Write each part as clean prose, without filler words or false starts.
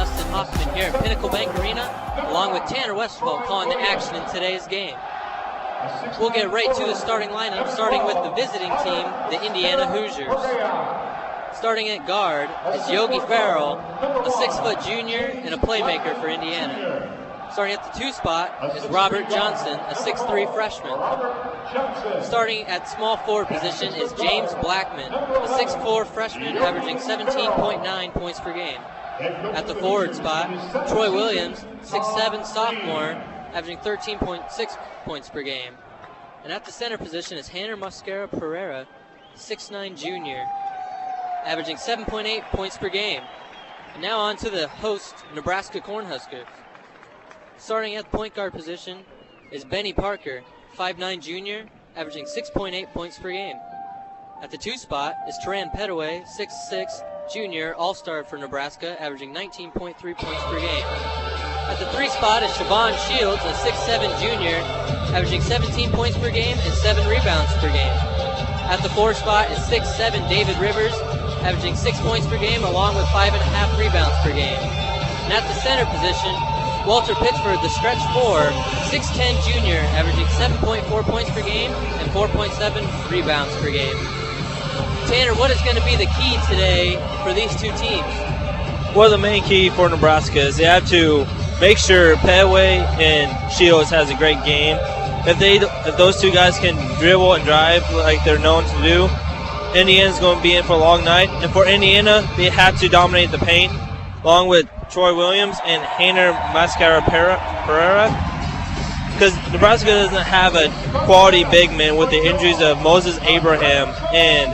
Austin Hoffman here at Pinnacle Bank Arena, along with Tanner Westfall calling the action in today's game. We'll get right to the starting lineup, starting with the visiting team, the Indiana Hoosiers. Starting at guard is Yogi Farrell, a 6-foot junior and a playmaker for Indiana. Starting at the 2 spot is Robert Johnson, a 6'3" freshman. Starting at small forward position is James Blackman, a 6'4" freshman averaging 17.9 points per game. At the forward spot, Troy Williams, 6'7" sophomore, averaging 13.6 points per game. And at the center position is Hanner Mosquera Pereira, 6'9" junior, averaging 7.8 points per game. And now on to the host, Nebraska Cornhuskers. Starting at the point guard position is Benny Parker, 5'9" junior, averaging 6.8 points per game. At the 2 spot is Teran Petaway, 6'6", junior, all-star for Nebraska, averaging 19.3 points per game. At the 3 spot is Siobhan Shields, a 6'7" junior, averaging 17 points per game and 7 rebounds per game. At the 4 spot is 6'7" David Rivers, averaging 6 points per game along with 5.5 rebounds per game. And at the center position, Walter Pitchford, the stretch 4, 6'10" junior, averaging 7.4 points per game and 4.7 rebounds per game. Tanner, what is going to be the key today for these two teams? Well, the main key for Nebraska is they have to make sure Petaway and Shields has a great game. If those two guys can dribble and drive like they're known to do, Indiana's going to be in for a long night. And for Indiana, they have to dominate the paint, along with Troy Williams and Hanner Mosquera Pereira, because Nebraska doesn't have a quality big man with the injuries of Moses Abraham and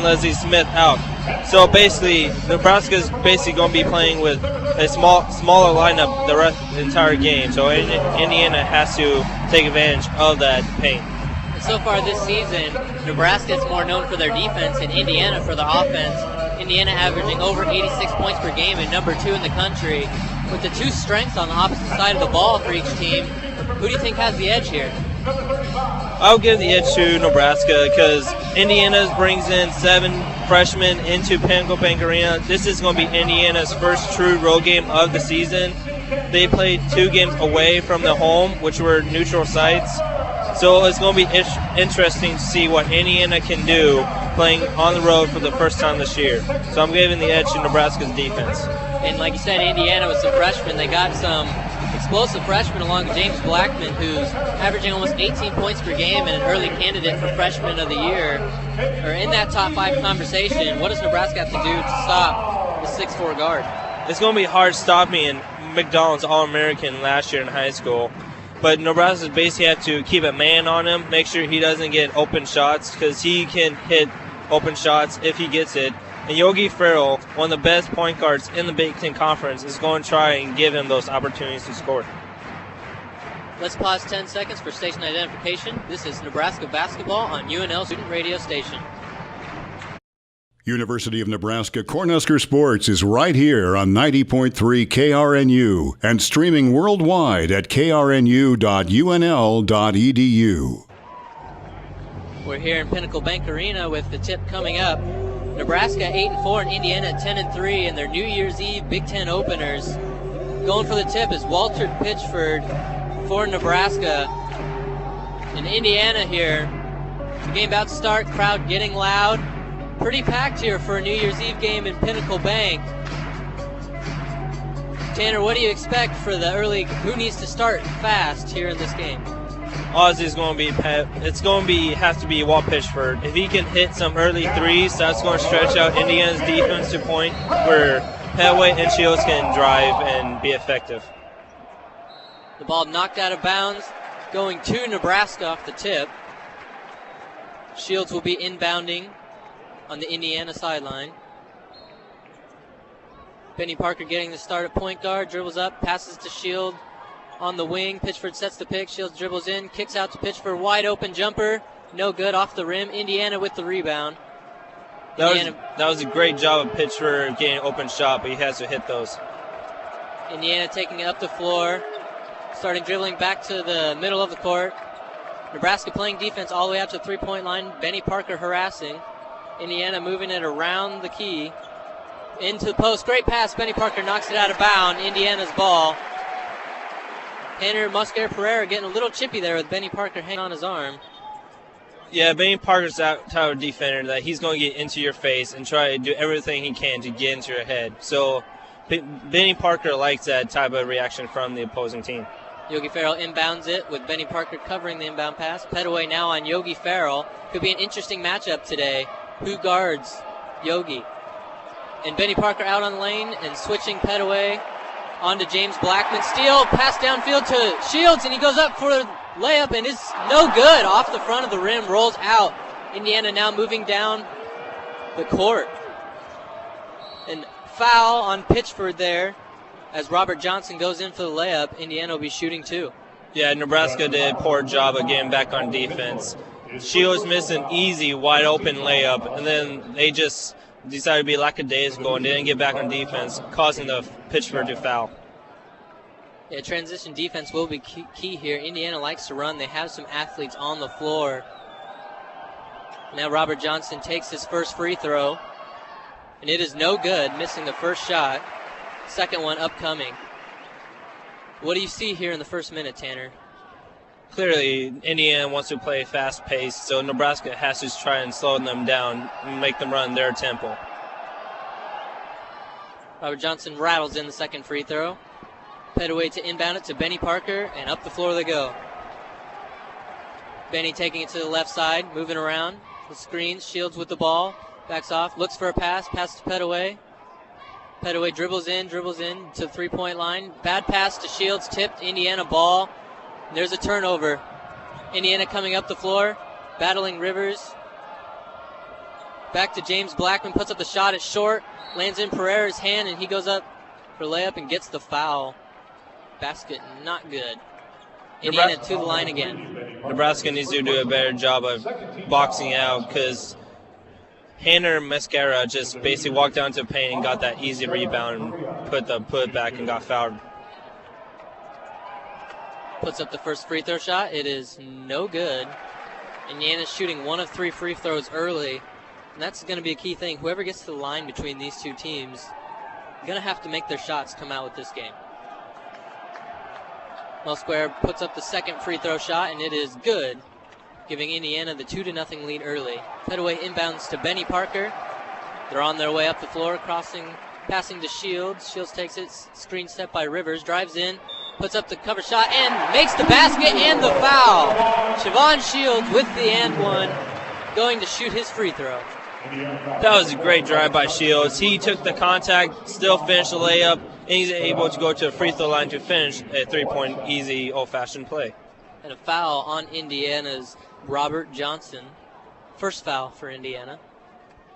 Leslie Smith out. So basically, Nebraska's basically going to be playing with a smaller lineup the entire game. So Indiana has to take advantage of that paint. So far this season, Nebraska is more known for their defense and Indiana for their offense. Indiana averaging over 86 points per game and number 2 in the country. With the two strengths on the opposite side of the ball for each team, who do you think has the edge here? I'll give the edge to Nebraska because Indiana brings in 7 freshmen into Pinnacle Bank Arena. This is going to be Indiana's first true road game of the season. They played 2 games away from the home, which were neutral sites. So it's going to be interesting to see what Indiana can do playing on the road for the first time this year. So I'm giving the edge to Nebraska's defense. And like you said, Indiana with some freshmen, they got some explosive freshmen along with James Blackman, who's averaging almost 18 points per game and an early candidate for Freshman of the Year, or in that top 5 conversation. What does Nebraska have to do to stop the 6'4" guard? It's going to be hard stopping McDonald's All-American last year in high school. But Nebraska basically have to keep a man on him, make sure he doesn't get open shots, because he can hit open shots if he gets it. And Yogi Farrell, one of the best point guards in the Big Ten Conference, is going to try and give him those opportunities to score. Let's pause 10 seconds for station identification. This is Nebraska basketball on UNL Student Radio Station. University of Nebraska Cornhusker Sports is right here on 90.3 KRNU and streaming worldwide at krnu.unl.edu. We're here in Pinnacle Bank Arena with the tip coming up. Nebraska 8-4 and Indiana 10-3 in their New Year's Eve Big Ten openers. Going for the tip is Walter Pitchford for Nebraska. In Indiana here, the game about to start, crowd getting loud. Pretty packed here for a New Year's Eve game in Pinnacle Bank. Tanner, what do you expect for the early, who needs to start fast here in this game? Obviously, it's going to be have to be Walt Pitchford. If he can hit some early threes, that's going to stretch out Indiana's defense to a point where Petaway and Shields can drive and be effective. The ball knocked out of bounds, going to Nebraska off the tip. Shields will be inbounding on the Indiana sideline. Benny Parker getting the start at point guard, dribbles up, passes to Shield on the wing. Pitchford sets the pick. Shields dribbles in, kicks out to Pitchford, wide open jumper, no good, off the rim. Indiana with the rebound. That was a great job of Pitchford getting an open shot, but he has to hit those. Indiana taking it up the floor, starting dribbling back to the middle of the court. Nebraska playing defense all the way out to the three-point line. Benny Parker harassing. Indiana moving it around the key. Into the post. Great pass. Benny Parker knocks it out of bounds. Indiana's ball. Tanner Musquera-Pereira getting a little chippy there with Benny Parker hanging on his arm. Yeah, Benny Parker's that type of defender that he's going to get into your face and try to do everything he can to get into your head. So Benny Parker likes that type of reaction from the opposing team. Yogi Farrell inbounds it with Benny Parker covering the inbound pass. Petaway now on Yogi Farrell. Could be an interesting matchup today. Who guards Yogi? And Benny Parker out on the lane and switching Petaway onto James Blackman. Steal, pass downfield to Shields, and he goes up for the layup, and it's no good. Off the front of the rim, rolls out. Indiana now moving down the court. And foul on Pitchford there as Robert Johnson goes in for the layup. Indiana will be shooting two. Yeah, Nebraska did a poor job of getting back on defense. Shields missed an easy, wide open layup, and then they just decided to be lackadaisical and didn't get back on defense, causing the Pitchford to foul. Yeah, transition defense will be key here. Indiana likes to run. They have some athletes on the floor. Now Robert Johnson takes his first free throw, and it is no good, missing the first shot. Second one upcoming. What do you see here in the first minute, Tanner? Clearly, Indiana wants to play fast-paced, so Nebraska has to try and slow them down and make them run their tempo. Robert Johnson rattles in the second free throw. Petaway to inbound it to Benny Parker, and up the floor they go. Benny taking it to the left side, moving around. The screens, Shields with the ball, backs off, looks for a pass to Petaway. Petaway dribbles in to the three-point line. Bad pass to Shields, tipped, Indiana ball. And there's a turnover. Indiana coming up the floor, battling Rivers. Back to James Blackman, puts up the shot, it's short, lands in Pereira's hand, and he goes up for layup and gets the foul. Basket not good. Indiana to the line again. Nebraska needs to do a better job of boxing out because Tanner Musquera just basically walked down to the paint and got that easy rebound and put it back and got fouled. Puts up the first free throw shot. It is no good. Indiana's shooting one of three free throws early, and that's going to be a key thing. Whoever gets to the line between these two teams is going to have to make their shots come out with this game. Musquera puts up the second free throw shot, and it is good, giving Indiana the 2-0 lead early. Petaway inbounds to Benny Parker. They're on their way up the floor, passing to Shields. Shields takes it, screen step by Rivers, drives in, puts up the cover shot, and makes the basket and the foul. Siobhan Shields with the and one, going to shoot his free throw. That was a great drive by Shields. He took the contact, still finished the layup, and he's able to go to the free throw line to finish a three-point easy old-fashioned play. And a foul on Indiana's Robert Johnson. First foul for Indiana.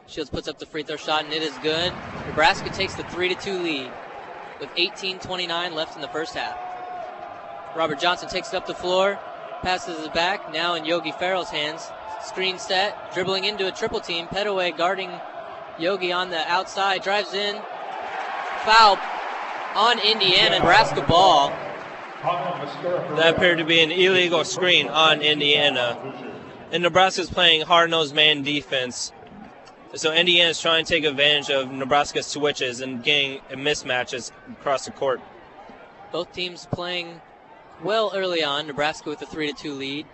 Shields puts up the free throw shot, and it is good. Nebraska takes the 3-2 lead with 18:29 left in the first half. Robert Johnson takes it up the floor, passes it back, now in Yogi Farrell's hands. Screen set, dribbling into a triple team. Petaway guarding Yogi on the outside, drives in. Foul on Indiana. Nebraska ball. That appeared to be an illegal screen on Indiana. And Nebraska's playing hard-nosed man defense. So Indiana's trying to take advantage of Nebraska's switches and getting mismatches across the court. Both teams playing well early on. Nebraska with a 3-2 lead.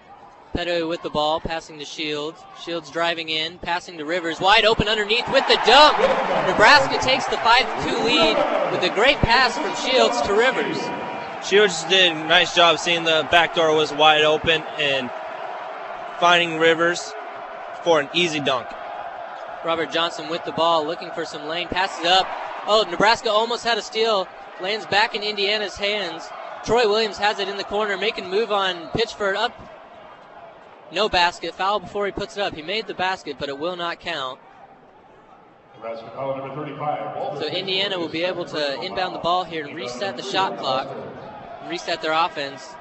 Petaway with the ball, passing to Shields. Shields driving in, passing to Rivers. Wide open underneath with the dunk. Nebraska takes the 5-2 lead with a great pass from Shields to Rivers. Shields did a nice job seeing the back door was wide open and finding Rivers for an easy dunk. Robert Johnson with the ball, looking for some lane, passes up. Oh, Nebraska almost had a steal. Lands back in Indiana's hands. Troy Williams has it in the corner, making a move on Pitchford up. No basket. Foul before he puts it up. He made the basket, but it will not count. So Indiana will be able to inbound the ball here and reset the shot clock, reset their offense.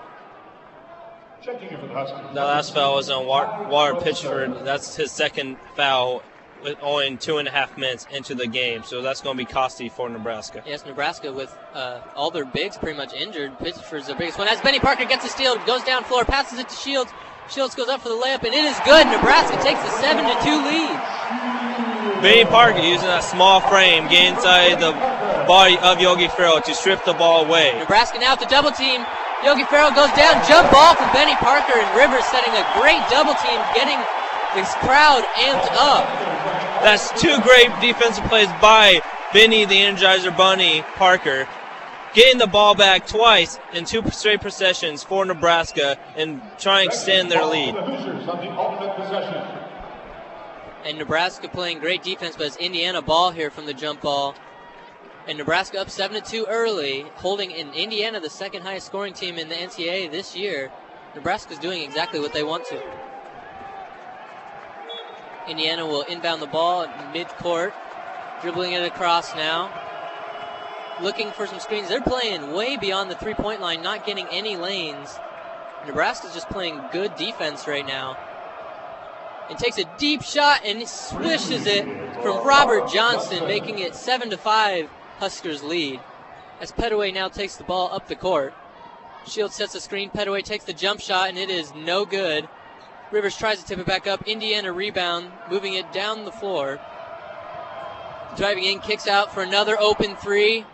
The last foul was on Water Pitchford. That's his second foul with only 2.5 minutes into the game, so that's going to be costly for Nebraska. Yes, Nebraska with all their bigs pretty much injured. Pitchford's the biggest one. As Benny Parker gets a steal, goes down floor, passes it to Shields. Shields goes up for the layup, and it is good. Nebraska takes a 7-2 lead. Benny Parker using that small frame, getting inside the body of Yogi Farrell to strip the ball away. Nebraska now with the double team. Yogi Farrell goes down, jump ball from Benny Parker, and Rivers setting a great double team, getting this crowd amped up. That's two great defensive plays by Benny the Energizer Bunny Parker, getting the ball back twice in two straight possessions for Nebraska and trying to extend their lead. And Nebraska playing great defense, but it's Indiana ball here from the jump ball. And Nebraska up 7-2 early, holding in Indiana the second highest scoring team in the NCAA this year. Nebraska's doing exactly what they want to. Indiana will inbound the ball at midcourt, dribbling it across now. Looking for some screens. They're playing way beyond the three-point line, not getting any lanes. Nebraska's just playing good defense right now. And takes a deep shot and swishes it from Robert Johnson, making it 7-5 Huskers lead. As Pettaway now takes the ball up the court. Shields sets a screen. Pettaway takes the jump shot, and it is no good. Rivers tries to tip it back up. Indiana rebound, moving it down the floor. Driving in, kicks out for another open three.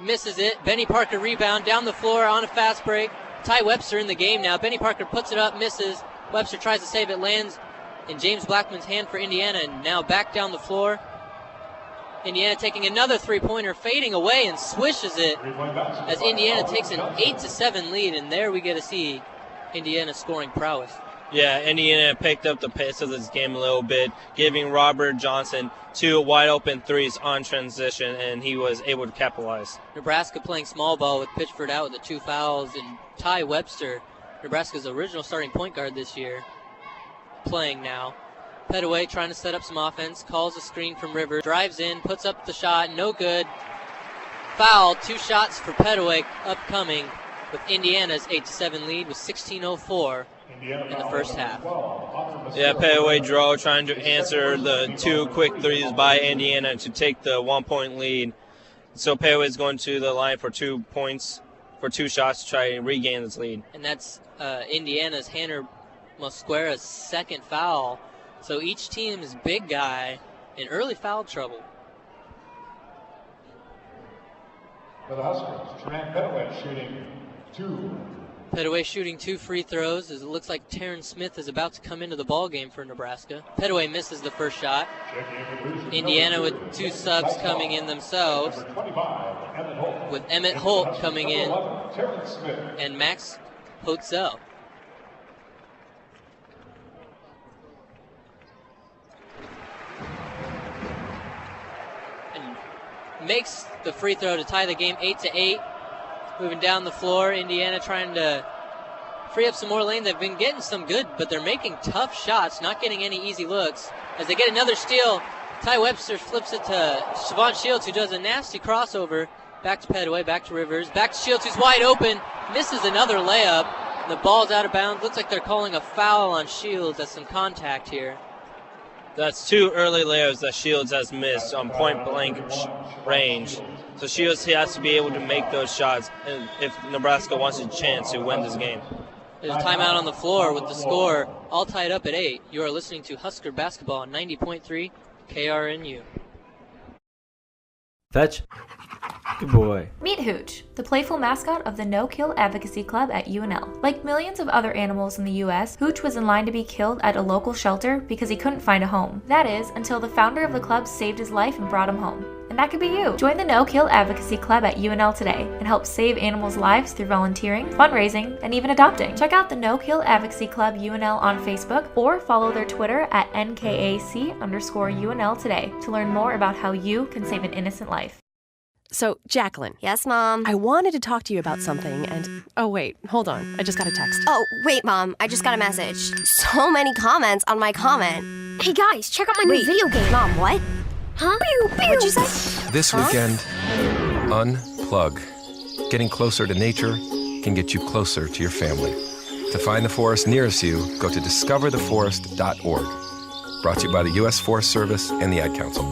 Misses it. Benny Parker rebound down the floor on a fast break. Ty Webster in the game now. Benny Parker puts it up, misses. Webster tries to save it, lands in James Blackman's hand for Indiana, and now back down the floor. Indiana taking another three-pointer, fading away and swishes it as Indiana takes an 8-7 lead, and there we get to see Indiana scoring prowess. Yeah, Indiana picked up the pace of this game a little bit, giving Robert Johnson two wide-open threes on transition, and he was able to capitalize. Nebraska playing small ball with Pitchford out with the 2 fouls, and Ty Webster, Nebraska's original starting point guard this year, playing now. Pettaway trying to set up some offense, calls a screen from Rivers, drives in, puts up the shot, no good. Foul, 2 shots for Pettaway upcoming with Indiana's 8-7 lead with 16:04 in the first half. Yeah, Pettaway drove, trying to answer the 2 quick threes by Indiana to take the 1-point lead. So Pettaway is going to the line for 2 points, for 2 shots to try and regain this lead. And that's Indiana's Hanner Mosquera's second foul. So each team's big guy in early foul trouble. For the Huskers, Tremaine Pettaway shooting 2. Pettaway shooting 2 free throws as it looks like Terrence Smith is about to come into the ball game for Nebraska. Pettaway misses the first shot. Indiana with 2 subs coming in themselves, with Emmett Holt coming in and Max Hotzel. Makes the free throw to tie the game 8-8. Moving down the floor, Indiana trying to free up some more lane. They've been getting some good, but they're making tough shots, not getting any easy looks. As they get another steal, Ty Webster flips it to Siobhan Shields, who does a nasty crossover. Back to Pettaway, back to Rivers, back to Shields, who's wide open, misses another layup. The ball's out of bounds. Looks like they're calling a foul on Shields. That's some contact here. That's 2 early layups that Shields has missed on point-blank range. So Shields has to be able to make those shots if Nebraska wants a chance to win this game. There's a timeout on the floor with the score all tied up at 8. You are listening to Husker Basketball on 90.3 KRNU. Fetch. Good boy. Meet Hooch, the playful mascot of the No Kill Advocacy Club at UNL. Like millions of other animals in the US, Hooch was in line to be killed at a local shelter because he couldn't find a home. That is, until the founder of the club saved his life and brought him home. And that could be you. Join the No Kill Advocacy Club at UNL today and help save animals' lives through volunteering, fundraising, and even adopting. Check out the No Kill Advocacy Club UNL on Facebook or follow their Twitter at NKAC_UNL today to learn more about how you can save an innocent life. So, Jacqueline. Yes, Mom? I wanted to talk to you about something and... Oh, wait. Hold on. I just got a text. Oh, wait, Mom. I just got a message. So many comments on my comment. Hey, guys, check out my new video game. Mom, what? Huh? Pew, pew. What'd you say? This weekend, unplug. Getting closer to nature can get you closer to your family. To find the forest nearest you, go to discovertheforest.org. Brought to you by the U.S. Forest Service and the Ad Council.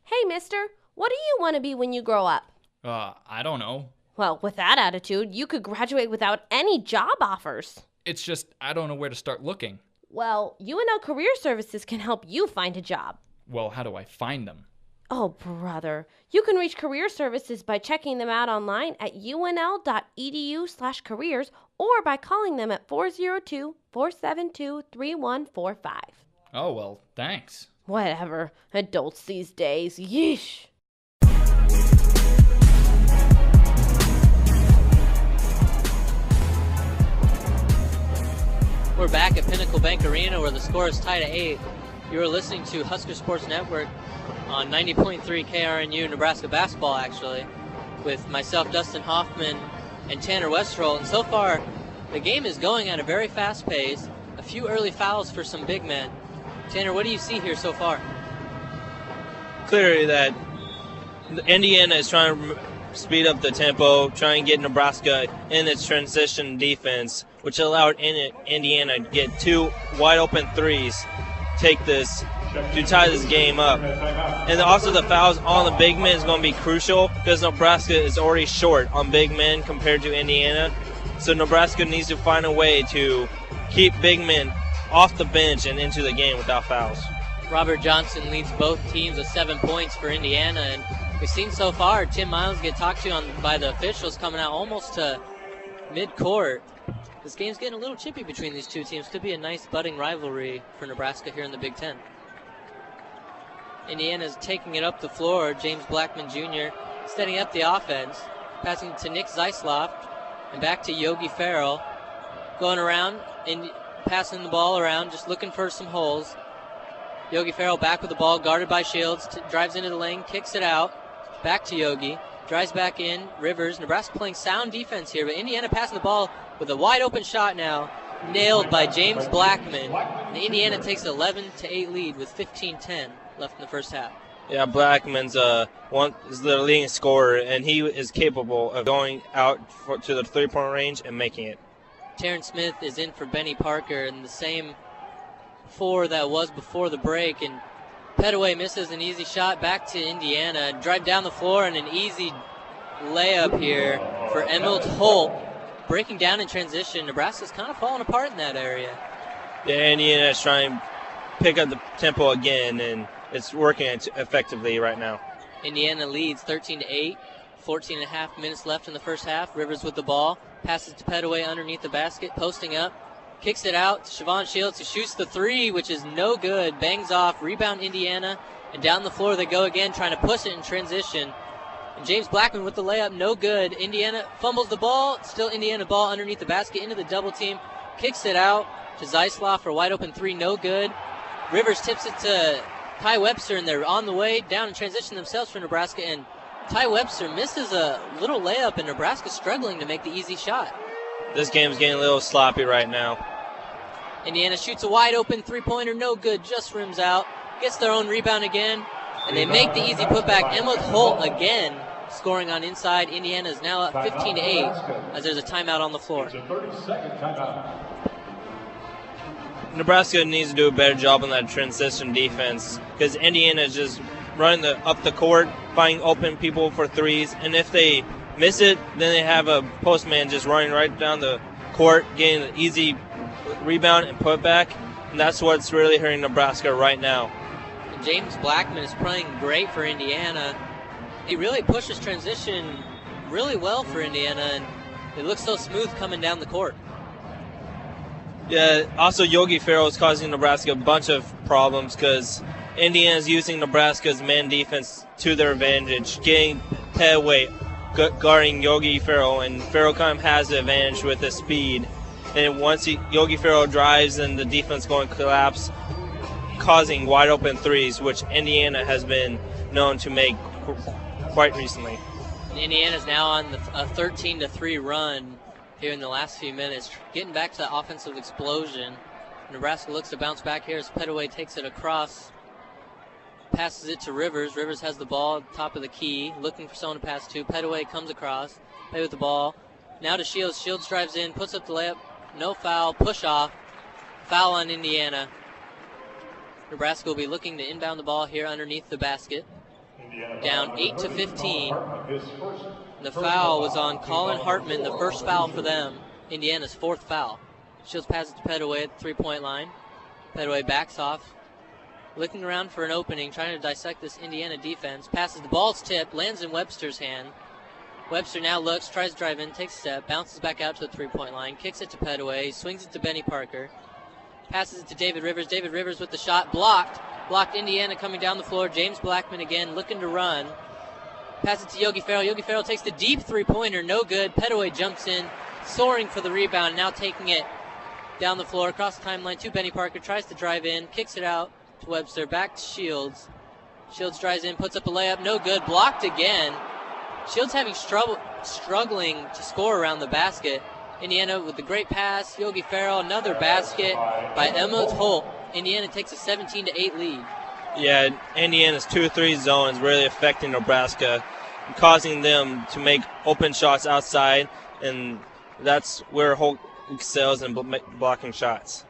Hey, mister, what do you want to be when you grow up? I don't know. Well, with that attitude, you could graduate without any job offers. It's just, I don't know where to start looking. Well, UNL Career Services can help you find a job. Well, how do I find them? Oh, brother. You can reach Career Services by checking them out online at unl.edu/careers or by calling them at 402-472-3145. Oh, well, thanks. Whatever. Adults these days. Yeesh. We're back at Pinnacle Bank Arena where the score is tied at 8. You are listening to Husker Sports Network on 90.3 KRNU, Nebraska basketball, actually, with myself, Dustin Hoffman, and Tanner Westerholt. And so far, the game is going at a very fast pace. A few early fouls for some big men. Tanner, what do you see here so far? Clearly that Indiana is trying to speed up the tempo, try and get Nebraska in its transition defense, which allowed Indiana to get 2 wide open threes, take this to tie this game up. And also the fouls on the big men is going to be crucial because Nebraska is already short on big men compared to Indiana. So Nebraska needs to find a way to keep big men off the bench and into the game without fouls. Robert Johnson leads both teams with 7 points for Indiana, and we've seen so far Tim Miles get talked to by the officials coming out almost to mid-court. This game's getting a little chippy between these two teams. Could be a nice budding rivalry for Nebraska here in the Big Ten. Indiana's taking it up the floor. James Blackman Jr. setting up the offense, passing to Nick Zeisloft, and back to Yogi Farrell. Going around and passing the ball around, just looking for some holes. Yogi Farrell back with the ball, guarded by Shields, drives into the lane, kicks it out. Back to Yogi, drives back in. Rivers, Nebraska playing sound defense here, but Indiana passing the ball with a wide open shot now, nailed by James Blackman. And Indiana takes an 11-8 lead with 15:10 left in the first half. Yeah, Blackman's is the leading scorer, and he is capable of going out to the three-point range and making it. Terrence Smith is in for Benny Parker, and the same 4 that was before the break. And Petaway misses an easy shot back to Indiana. Drive down the floor and an easy layup here for Emmett Holt. Breaking down in transition. Nebraska's kind of falling apart in that area. Yeah, Indiana is trying to pick up the tempo again, and it's working effectively right now. Indiana leads 13-8. 14.5 minutes left in the first half. Rivers with the ball. Passes to Petaway underneath the basket. Posting up. Kicks it out to Siobhan Shields, who shoots the 3, which is no good. Bangs off. Rebound Indiana. And down the floor they go again, trying to push it in transition. And James Blackman with the layup, no good. Indiana fumbles the ball. Still Indiana ball underneath the basket into the double team. Kicks it out to Zeisloff for a wide open 3, no good. Rivers tips it to Ty Webster, and they're on the way down in transition themselves for Nebraska. And Ty Webster misses a little layup, and Nebraska struggling to make the easy shot. This game's getting a little sloppy right now. Indiana shoots a wide open 3-pointer, no good, just rims out. Gets their own rebound again, and they make the easy putback. Emmett Holt again scoring on inside. Indiana is now up 15-8 as there's a timeout on the floor. It's a 30-second timeout. Nebraska needs to do a better job on that transition defense because Indiana is just running up the court, finding open people for threes, and if they miss it, then they have a postman just running right down the court, getting an easy rebound and put back, and that's what's really hurting Nebraska right now. And James Blackman is playing great for Indiana. He really pushes transition really well for Indiana, and it looks so smooth coming down the court. Yeah, also Yogi Farrell is causing Nebraska a bunch of problems because Indiana is using Nebraska's man defense to their advantage, getting Petaway guarding Yogi Farrell, and Farrell kind of has the advantage with his speed. And once Yogi Farrell drives, then the defense going to collapse, causing wide open threes, which Indiana has been known to make quite recently. And Indiana's now on a 13-3 run here in the last few minutes, getting back to the offensive explosion. Nebraska looks to bounce back here as Petaway takes it across, passes it to Rivers. Rivers has the ball, top of the key, looking for someone to pass to. Petaway comes across, play with the ball. Now to Shields. Shields drives in, puts up the layup. No foul, push off. Foul on Indiana. Nebraska will be looking to inbound the ball here underneath the basket. Down 8-15. The foul was on Colin Hartman, the first foul for them. Indiana's 4th foul. Shields passes to Petaway at the 3-point line. Petaway backs off, looking around for an opening, trying to dissect this Indiana defense. Passes the ball's tip, lands in Webster's hand. Webster now looks, tries to drive in, takes a step, bounces back out to the three-point line, kicks it to Petaway, swings it to Benny Parker, passes it to David Rivers. David Rivers with the shot, blocked Indiana coming down the floor. James Blackman again looking to run. Pass it to Yogi Farrell. Yogi Farrell takes the deep three-pointer, no good. Petaway jumps in, soaring for the rebound, now taking it down the floor, across the timeline to Benny Parker, tries to drive in, kicks it out to Webster, back to Shields. Shields drives in, puts up a layup, no good, blocked again. Shields having struggling to score around the basket. Indiana with the great pass, Yogi Farrell, another basket by Emmett Holt. Indiana takes a 17-8 lead. Yeah, Indiana's 2-3 zone is really affecting Nebraska, causing them to make open shots outside, and that's where Holt excels in blocking shots.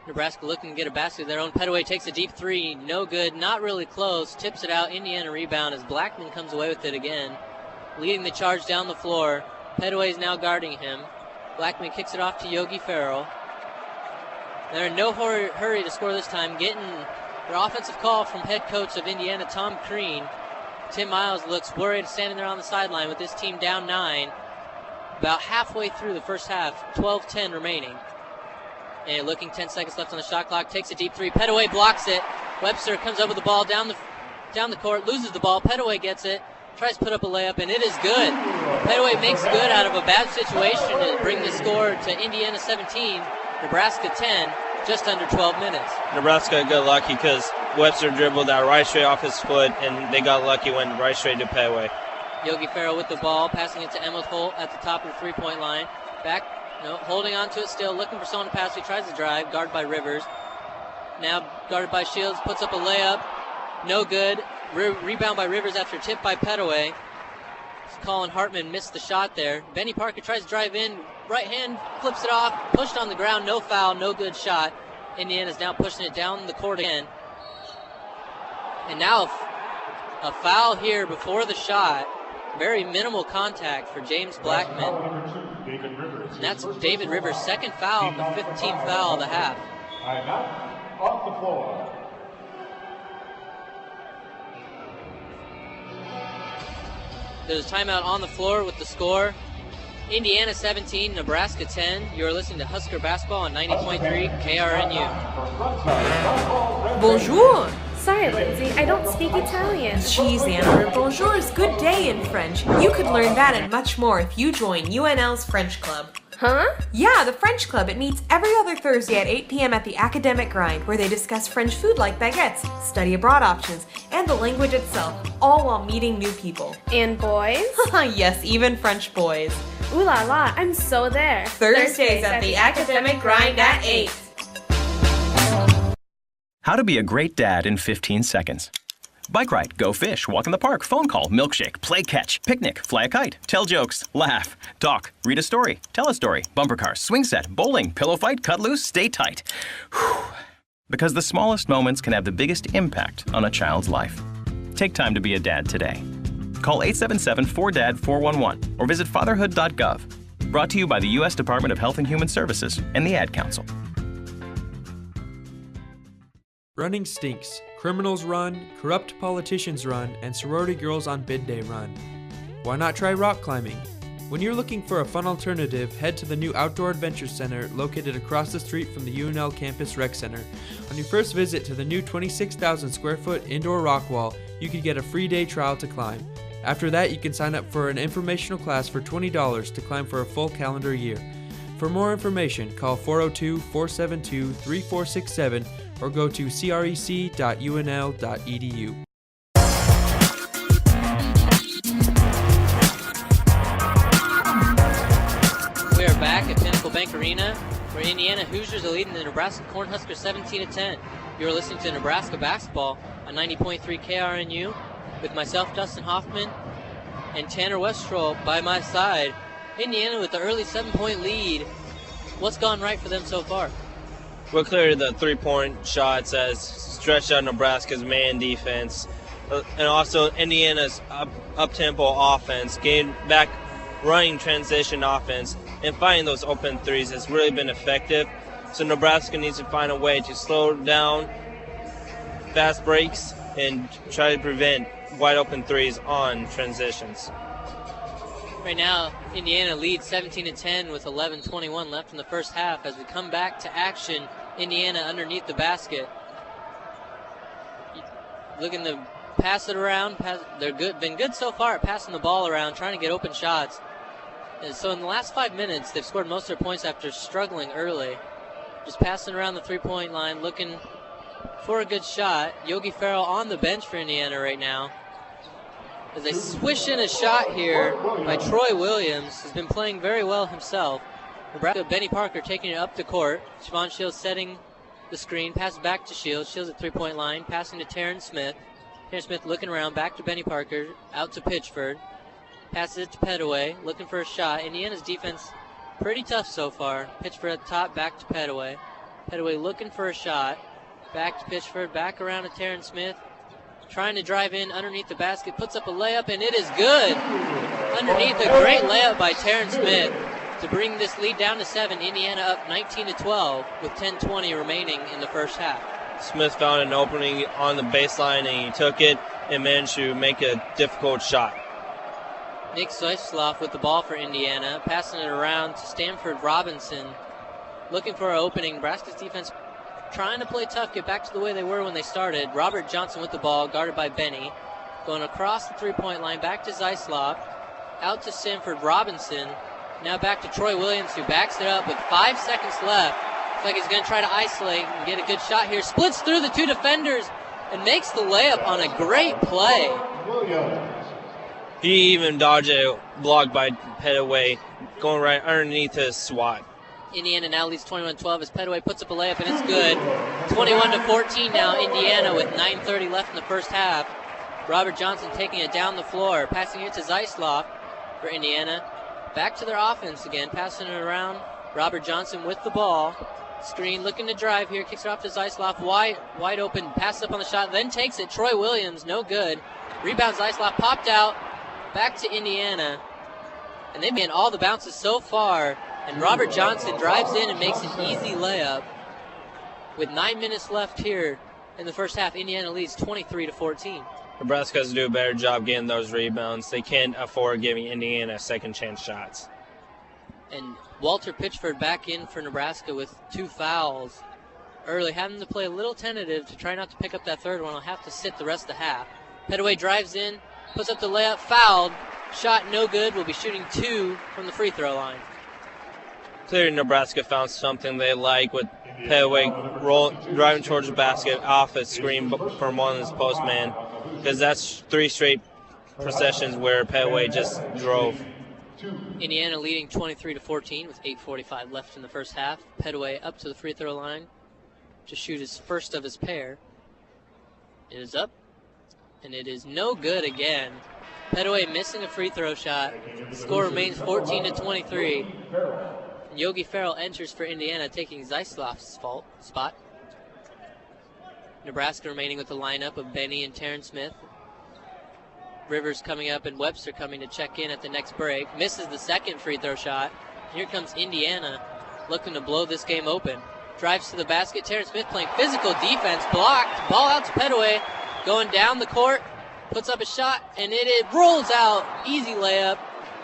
Nebraska looking to get a basket of their own. Petaway takes a deep three, no good, not really close, tips it out. Indiana rebound as Blackman comes away with it again, leading the charge down the floor. Petaway is now guarding him. Blackman kicks it off to Yogi Farrell. They're in no hurry to score this time, getting their offensive call from head coach of Indiana, Tom Crean. Tim Miles looks worried, standing there on the sideline with this team down 9. About halfway through the first half, 12-10 remaining. And looking, 10 seconds left on the shot clock, takes a deep three. Petaway blocks it. Webster comes up with the ball down the court, loses the ball. Petaway gets it, tries to put up a layup, and it is good. Petaway makes good out of a bad situation to bring the score to Indiana 17, Nebraska 10, just under 12 minutes. Nebraska got lucky because Webster dribbled that right straight off his foot, and they got lucky, went right straight to Petaway. Yogi Farrell with the ball, passing it to Emmett Holt at the top of the three-point line. Back, holding on to it still, looking for someone to pass. He tries to drive, guarded by Rivers. Now guarded by Shields, puts up a layup, no good. Rebound by Rivers after tip by Petaway. Colin Hartman missed the shot there. Benny Parker tries to drive in, right hand, flips it off, pushed on the ground, no foul, no good shot. Indiana's now pushing it down the court again. And now a foul here before the shot. Very minimal contact for James Blackman. And that's David Rivers' second foul, the 15th foul of the half. Timeout off the floor. There's a timeout on the floor with the score. Indiana 17, Nebraska 10. You're listening to Husker Basketball on 90.3 KRNU. Bonjour. Sorry, Lindsay, I don't speak Italian. Jeez, Amber, bonjour is good day in French. You could learn that and much more if you join UNL's French Club. Huh? Yeah, the French Club. It meets every other Thursday at 8 p.m. at the Academic Grind, where they discuss French food like baguettes, study abroad options, and the language itself, all while meeting new people. And boys? Yes, even French boys. Ooh la la, I'm so there. Thursdays at the Academic Grind at 8. How to be a great dad in 15 seconds. Bike ride, go fish, walk in the park, phone call, milkshake, play catch, picnic, fly a kite, tell jokes, laugh, talk, read a story, tell a story, bumper car, swing set, bowling, pillow fight, cut loose, stay tight. Whew. Because the smallest moments can have the biggest impact on a child's life. Take time to be a dad today. Call 877-4DAD-411 or visit fatherhood.gov. Brought to you by the U.S. Department of Health and Human Services and the Ad Council. Running stinks. Criminals run, corrupt politicians run, and sorority girls on bid day run. Why not try rock climbing? When you're looking for a fun alternative, head to the new Outdoor Adventure Center located across the street from the UNL Campus Rec Center. On your first visit to the new 26,000 square foot indoor rock wall, you can get a free day trial to climb. After that, you can sign up for an informational class for $20 to climb for a full calendar year. For more information, call 402-472-3467 or go to crec.unl.edu. We are back at Pinnacle Bank Arena, where Indiana Hoosiers are leading the Nebraska Cornhuskers 17-10. You're listening to Nebraska Basketball on 90.3 KRNU with myself, Dustin Hoffman, and Tanner Westroll by my side. Indiana with the early 7-point lead. What's gone right for them so far? Well, clearly the three-point shots has stretched out Nebraska's man defense. And also Indiana's up-tempo offense, getting back running transition offense, and finding those open threes has really been effective. So Nebraska needs to find a way to slow down fast breaks and try to prevent wide open threes on transitions. Right now, Indiana leads 17-10 with 11:21 left in the first half. As we come back to action, Indiana underneath the basket. Looking to pass it around. They're been good so far at passing the ball around, trying to get open shots. And so in the last 5 minutes, they've scored most of their points after struggling early. Just passing around the three-point line, looking for a good shot. Yogi Farrell on the bench for Indiana right now. As they swish in a shot here by Troy Williams, who's been playing very well himself. Nebraska, Benny Parker taking it up the court. Siobhan Shields setting the screen, pass back to Shields. Shields at three-point line, passing to Terrence Smith. Terrence Smith looking around, back to Benny Parker, out to Pitchford. Passes it to Petaway, looking for a shot. Indiana's defense pretty tough so far. Pitchford at the top, back to Petaway. Petaway looking for a shot. Back to Pitchford, back around to Terrence Smith. Trying to drive in underneath the basket, puts up a layup, and it is good. Underneath, a great layup by Terrence Smith to bring this lead down to 7. Indiana up 19-12 with 10:20 remaining in the first half. Smith found an opening on the baseline, and he took it and managed to make a difficult shot. Nick Soisloff with the ball for Indiana, passing it around to Stanford Robinson. Looking for an opening. Nebraska's defense trying to play tough, get back to the way they were when they started. Robert Johnson with the ball, guarded by Benny. Going across the three-point line, back to Zeislop. Out to Stanford Robinson. Now back to Troy Williams, who backs it up with 5 seconds left. Looks like he's going to try to isolate and get a good shot here. Splits through the two defenders and makes the layup on a great play. He even dodged a block by Petaway, going right underneath his swat. Indiana now leads 21-12 as Petaway puts up a layup, and it's good. 21-14 now, Indiana with 9:30 left in the first half. Robert Johnson taking it down the floor, passing it to Zeislop for Indiana. Back to their offense again, passing it around. Robert Johnson with the ball. Screen looking to drive here, kicks it off to Zeislop. Wide open, passes up on the shot, then takes it. Troy Williams, no good. Rebound Zeislop, popped out. Back to Indiana. And they've been all the bounces so far. And Robert Johnson drives in and makes an easy layup. With 9 minutes left here in the first half, Indiana leads 23-14. Nebraska has to do a better job getting those rebounds. They can't afford giving Indiana second chance shots. And Walter Pitchford back in for Nebraska with 2 fouls early, having to play a little tentative to try not to pick up that third one. He'll have to sit the rest of the half. Petaway drives in, puts up the layup, fouled. Shot no good. Will be shooting 2 from the free throw line. Clearly, Nebraska found something they like with Petaway driving towards the basket off a screen from one of his postman, because that's 3 straight possessions where Petaway just drove. Indiana leading 23-14 with 8:45 left in the first half. Petaway up to the free throw line to shoot his first of his pair. It is up, and it is no good again. Petaway missing a free throw shot. The score remains 14-23. Yogi Farrell enters for Indiana, taking Zeisloff's spot. Nebraska remaining with the lineup of Benny and Terrence Smith. Rivers coming up and Webster coming to check in at the next break. Misses the second free throw shot. Here comes Indiana looking to blow this game open. Drives to the basket. Terrence Smith playing physical defense. Blocked. Ball out to Petaway. Going down the court. Puts up a shot, and it rolls out. Easy layup.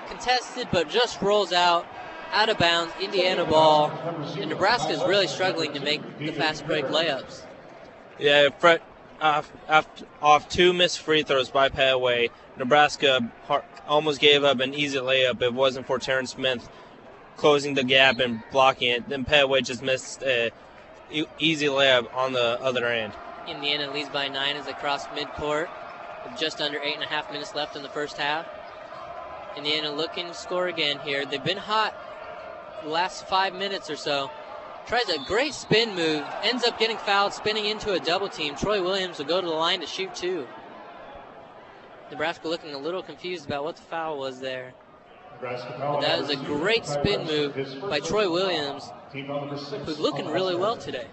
Contested, but just rolls out. Out of bounds. Indiana ball. And Nebraska is really struggling to make the fast break layups. Yeah, off 2 missed free throws by Petaway, Nebraska almost gave up an easy layup if it wasn't for Terrence Smith closing the gap and blocking it. Then Petaway just missed an easy layup on the other end. Indiana leads by 9 as they cross midcourt with just under 8.5 minutes left in the first half. Indiana looking to score again here. They've been hot the last 5 minutes or so. Tries a great spin move, ends up getting fouled, spinning into a double team. Troy Williams will go to the line to shoot 2. Nebraska looking a little confused about what the foul was there. But that was a great spin move by Troy Williams, who's looking really well today.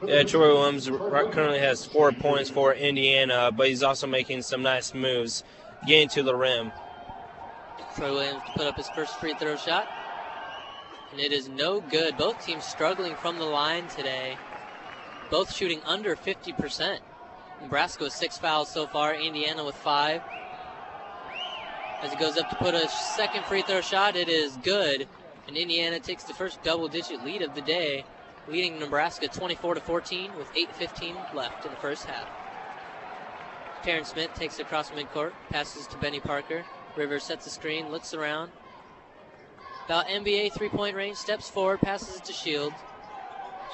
Yeah, Troy Williams currently has 4 points for Indiana, but he's also making some nice moves, getting to the rim. Troy Williams put up his first free throw shot. And it is no good. Both teams struggling from the line today. Both shooting under 50%. Nebraska with 6 fouls so far, Indiana with 5. As it goes up to put a second free throw shot, it is good. And Indiana takes the first double-digit lead of the day, leading Nebraska 24-14 with 8:15 left in the first half. Terrence Smith takes it across midcourt, passes to Benny Parker. Rivers sets the screen, looks around. About NBA three-point range, steps forward, passes it to Shields.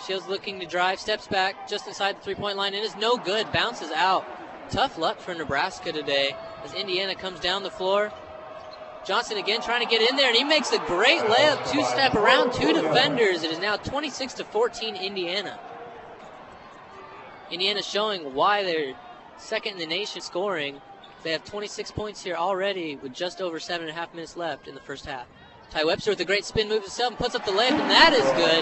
Shields looking to drive, steps back just inside the three-point line. It is no good, bounces out. Tough luck for Nebraska today as Indiana comes down the floor. Johnson again trying to get in there, and he makes a great layup, two-step around 2 defenders. It is now 26-14 Indiana. Indiana showing why they're second in the nation scoring. They have 26 points here already with just over 7.5 minutes left in the first half. Ty Webster with a great spin move himself and puts up the layup, and that is good.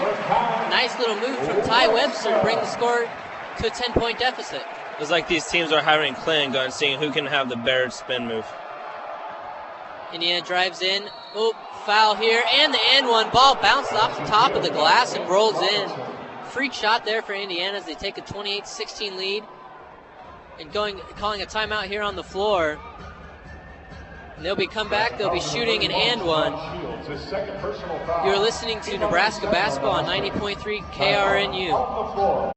Nice little move from Ty Webster to bring the score to a 10-point deficit. It's like these teams are having clean gun, seeing who can have the better spin move. Indiana drives in. Oh, foul here, and the and one. Ball bounces off the top of the glass and rolls in. Freak shot there for Indiana as they take a 28-16 lead. And calling a timeout here on the floor. And they'll be come back. They'll be shooting an and one. You're listening to Nebraska basketball on 90.3 KRNU.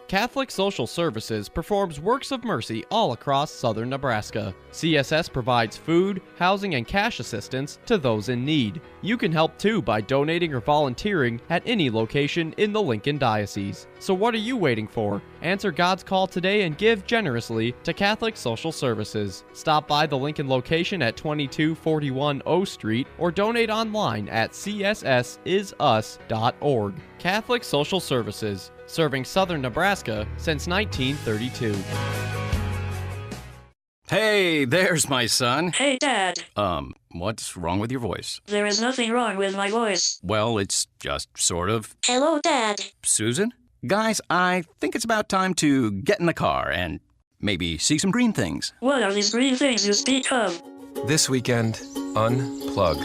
Catholic Social Services performs works of mercy all across southern Nebraska. CSS provides food, housing, and cash assistance to those in need. You can help too by donating or volunteering at any location in the Lincoln Diocese. So what are you waiting for? Answer God's call today and give generously to Catholic Social Services. Stop by the Lincoln location at 2241 O Street or donate online at cssis.org. Catholic Social Services, serving southern Nebraska since 1932. Hey, there's my son. Hey, Dad. What's wrong with your voice? There is nothing wrong with my voice. Well, it's just sort of. Hello, Dad. Susan? Guys, I think it's about time to get in the car and maybe see some green things. What are these green things you speak of? This weekend, unplug.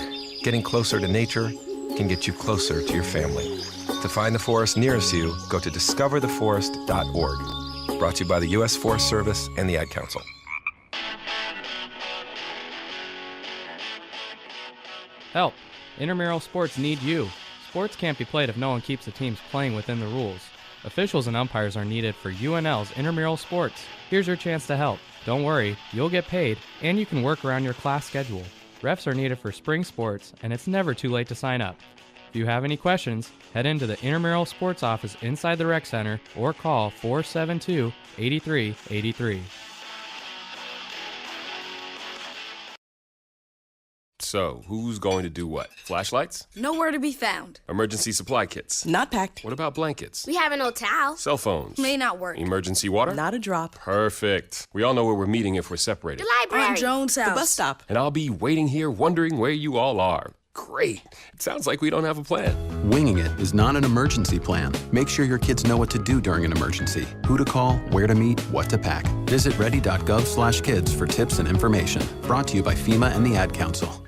Getting closer to nature can get you closer to your family. To find the forest nearest you, go to discovertheforest.org. Brought to you by the U.S. Forest Service and the Ad Council. Help! Intramural sports need you. Sports can't be played if no one keeps the teams playing within the rules. Officials and umpires are needed for UNL's intramural sports. Here's your chance to help. Don't worry, you'll get paid, and you can work around your class schedule. Refs are needed for spring sports, and it's never too late to sign up. If you have any questions, head into the intramural sports office inside the rec center or call 472-8383. So, who's going to do what? Flashlights? Nowhere to be found. Emergency supply kits? Not packed. What about blankets? We have an old towel. Cell phones? May not work. Emergency water? Not a drop. Perfect. We all know where we're meeting if we're separated. The library. On Jones' house. The bus stop. And I'll be waiting here wondering where you all are. Great. It sounds like we don't have a plan. Winging it is not an emergency plan. Make sure your kids know what to do during an emergency, who to call, where to meet, what to pack. Visit ready.gov/kids for tips and information. Brought to you by FEMA and the Ad Council.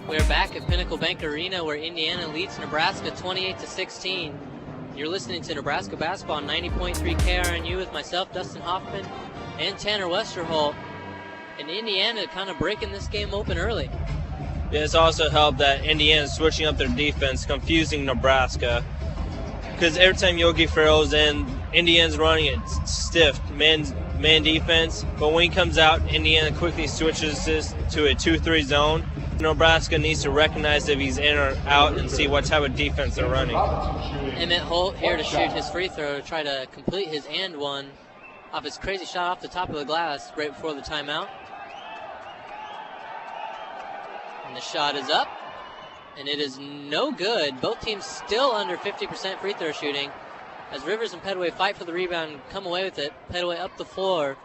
We're back at Pinnacle Bank Arena where Indiana leads Nebraska 28-16. You're listening to Nebraska basketball on 90.3 KRNU with myself, Dustin Hoffman, and Tanner Westerholt. And Indiana kind of breaking this game open early. Yeah, it's also helped that Indiana's switching up their defense, confusing Nebraska. Because every time Yogi Farrell's in, Indiana's running it stiff, man defense. But when he comes out, Indiana quickly switches this to a 2-3 zone. Nebraska needs to recognize if he's in or out and see what type of defense they're running. Emmett Holt here to shoot his free throw to try to complete his and one off his crazy shot off the top of the glass right before the timeout. And the shot is up, and it is no good. Both teams still under 50% free throw shooting as Rivers and Pedway fight for the rebound and come away with it. Pedway up the floor.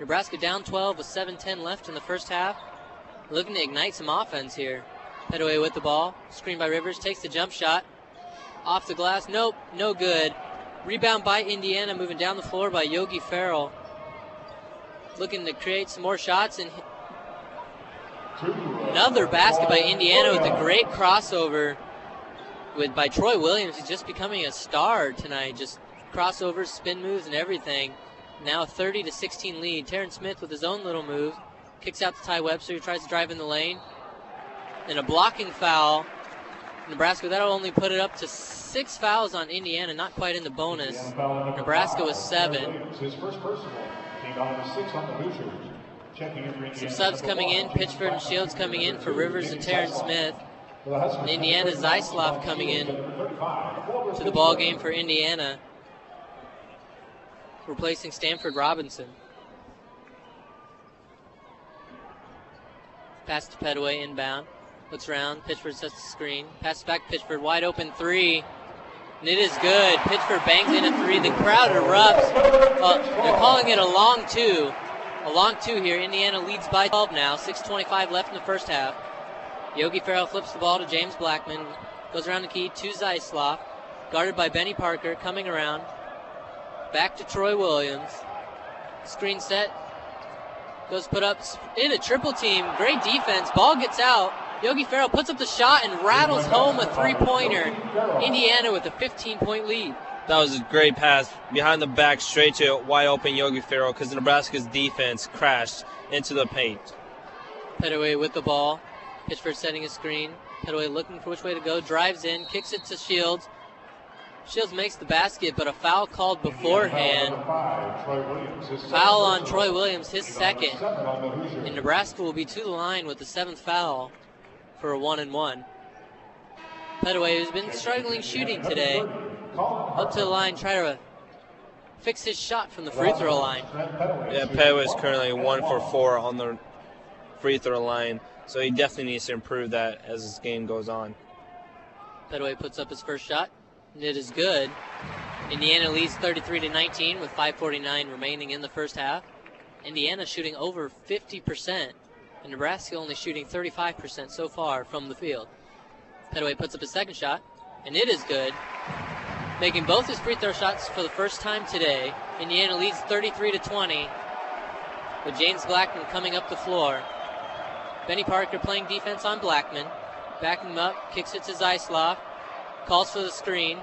Nebraska down 12 with 7:10 left in the first half. Looking to ignite some offense here. Pedway with the ball. Screen by Rivers. Takes the jump shot. Off the glass. Nope. No good. Rebound by Indiana. Moving down the floor by Yogi Farrell. looking to create some more shots, and another basket by Indiana with a great crossover by Troy Williams. He's just becoming a star tonight. Just crossovers, spin moves, and everything. Now a 30-16 lead. Terrence Smith with his own little move. Kicks out to Ty Webster, who tries to drive in the lane. And a blocking foul. Nebraska, that'll only put it up to 6 fouls on Indiana, not quite in the bonus. Nebraska was 7. His first personal. Team on 6 on the Hoosiers. Some subs coming in. Pitchford and Shields coming in for Rivers and Terrence Smith. And Indiana Zeislov coming in to the ball game for Indiana, replacing Stanford Robinson. Pass to Petaway inbound. Looks around. Pitchford sets the screen. Pass back to Pitchford. Wide open 3. And it is good. Pitchford bangs in a 3. The crowd erupts. They're calling it a long 2. A long 2 here. Indiana leads by 12 now. 6:25 left in the first half. Yogi Farrell flips the ball to James Blackman. Goes around the key to Zeislov. Guarded by Benny Parker. Coming around. Back to Troy Williams. Screen set. Goes put up in a triple team. Great defense. Ball gets out. Yogi Farrell puts up the shot and rattles home a 3-pointer. Indiana with a 15-point lead. That was a great pass behind the back straight to wide open Yogi Farrell because Nebraska's defense crashed into the paint. Petaway with the ball. Pitchford setting a screen. Petaway looking for which way to go. Drives in. Kicks it to Shields. Shields makes the basket, but a foul called beforehand. Foul on Troy Williams, his second. And Nebraska will be to the line with the 7th foul for a 1-and-1. Petaway, who's been struggling shooting today, up to the line, try to fix his shot from the free throw line. Yeah, Petaway is currently 1 for 4 on the free throw line, so he definitely needs to improve that as this game goes on. Petaway puts up his first shot. It is good. Indiana leads 33-19 with 5:49 remaining in the first half. Indiana shooting over 50%, and Nebraska only shooting 35% so far from the field. Petaway puts up his second shot, and it is good. Making both his free throw shots for the first time today. Indiana leads 33-20 with James Blackman coming up the floor. Benny Parker playing defense on Blackman. Backing him up, kicks it to Zeislov. Calls for the screen,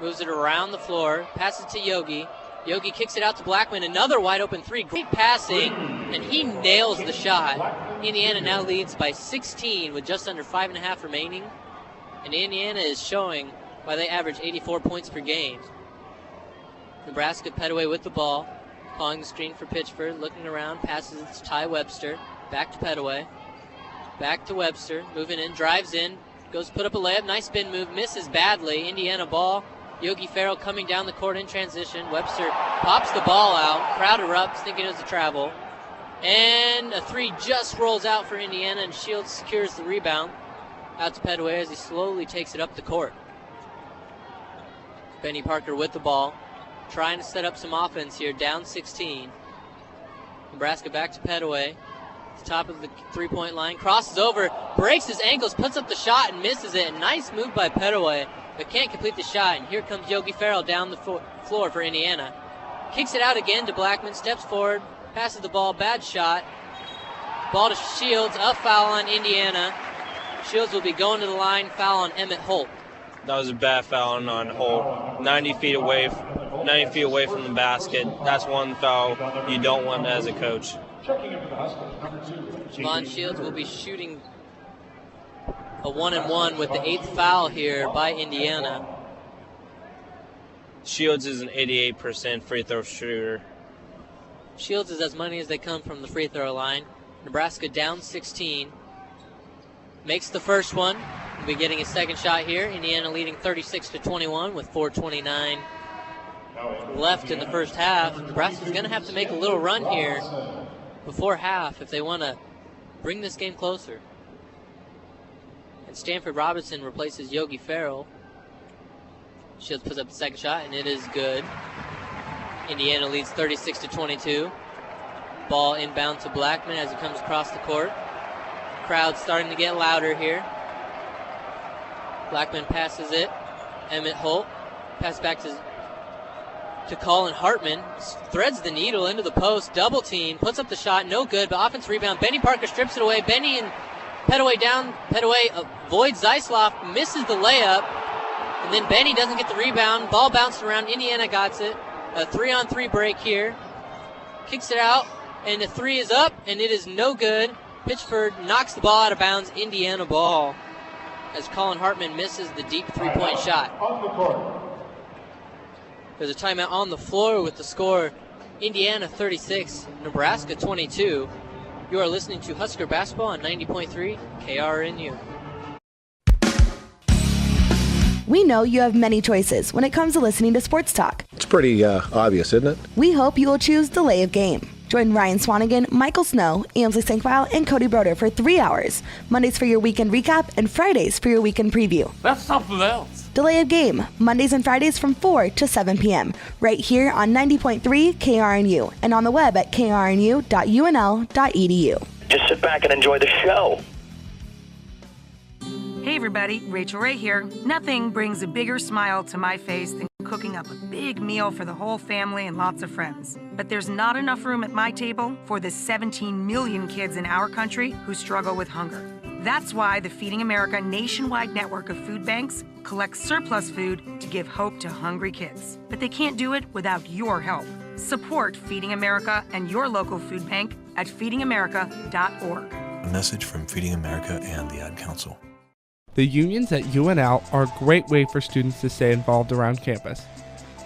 moves it around the floor, passes to Yogi. Yogi kicks it out to Blackman, another wide open 3. Great passing, and he nails the shot. Indiana now leads by 16 with just under 5.5 remaining. And Indiana is showing why they average 84 points per game. Nebraska, Petaway with the ball, calling the screen for Pitchford, looking around, passes it to Ty Webster. Back to Petaway. Back to Webster, moving in, drives in. Goes put up a layup, nice spin move, misses badly. Indiana ball. Yogi Farrell coming down the court in transition. Webster pops the ball out. Crowd erupts, thinking it was a travel. And a 3 just rolls out for Indiana, and Shields secures the rebound. Out to Petaway as he slowly takes it up the court. Benny Parker with the ball, trying to set up some offense here, down 16. Nebraska back to Petaway. Top of the 3-point line, crosses over, breaks his ankles, puts up the shot and misses it. Nice move by Petaway, but can't complete the shot. And here comes Yogi Farrell down the floor for Indiana. Kicks it out again to Blackman, steps forward, passes the ball, bad shot. Ball to Shields, a foul on Indiana. Shields will be going to the line, foul on Emmett Holt. That was a bad foul on Holt. 90 feet away from the basket. That's one foul you don't want as a coach. Javon Shields will be shooting a 1-and-1 with the 8th foul here by Indiana. Shields is an 88% free throw shooter. Shields is as many as they come from the free throw line. Nebraska down 16. Makes the first one. We'll be getting a second shot here. Indiana leading 36-21 with 4:29 left in the first half. Nebraska's going to have to make a little run here before half if they want to bring this game closer. And Stanford Robinson replaces Yogi Farrell. Shields puts up the second shot, and it is good. Indiana leads 36-22. Ball inbound to Blackman as he comes across the court. Crowd starting to get louder here. Blackman passes it. Emmett Holt. Pass back to to Colin Hartman. Threads the needle into the post. Double team. Puts up the shot. No good, but offense rebound. Benny Parker strips it away. Benny and Petaway down. Petaway avoids Zeisloff. Misses the layup. And then Benny doesn't get the rebound. Ball bounced around. Indiana got it. A 3-on-3 break here. Kicks it out. And the three is up. And it is no good. Pitchford knocks the ball out of bounds. Indiana ball. As Colin Hartman misses the deep three-point shot. There's a timeout on the floor with the score Indiana 36, Nebraska 22. You are listening to Husker Basketball on 90.3 KRNU. We know you have many choices when it comes to listening to sports talk. It's pretty obvious, isn't it? We hope you will choose Delay of Game. Join Ryan Swanigan, Michael Snow, Ainsley Sankvile, and Cody Broder for 3 hours. Mondays for your weekend recap and Fridays for your weekend preview. That's something else. Delay of Game, Mondays and Fridays from 4 to 7 p.m. right here on 90.3 KRNU and on the web at krnu.unl.edu. Just sit back and enjoy the show. Hey everybody, Rachel Ray here. Nothing brings a bigger smile to my face than cooking up a big meal for the whole family and lots of friends. But there's not enough room at my table for the 17 million kids in our country who struggle with hunger. That's why the Feeding America nationwide network of food banks collects surplus food to give hope to hungry kids. But they can't do it without your help. Support Feeding America and your local food bank at feedingamerica.org. A message from Feeding America and the Ad Council. The unions at UNL are a great way for students to stay involved around campus.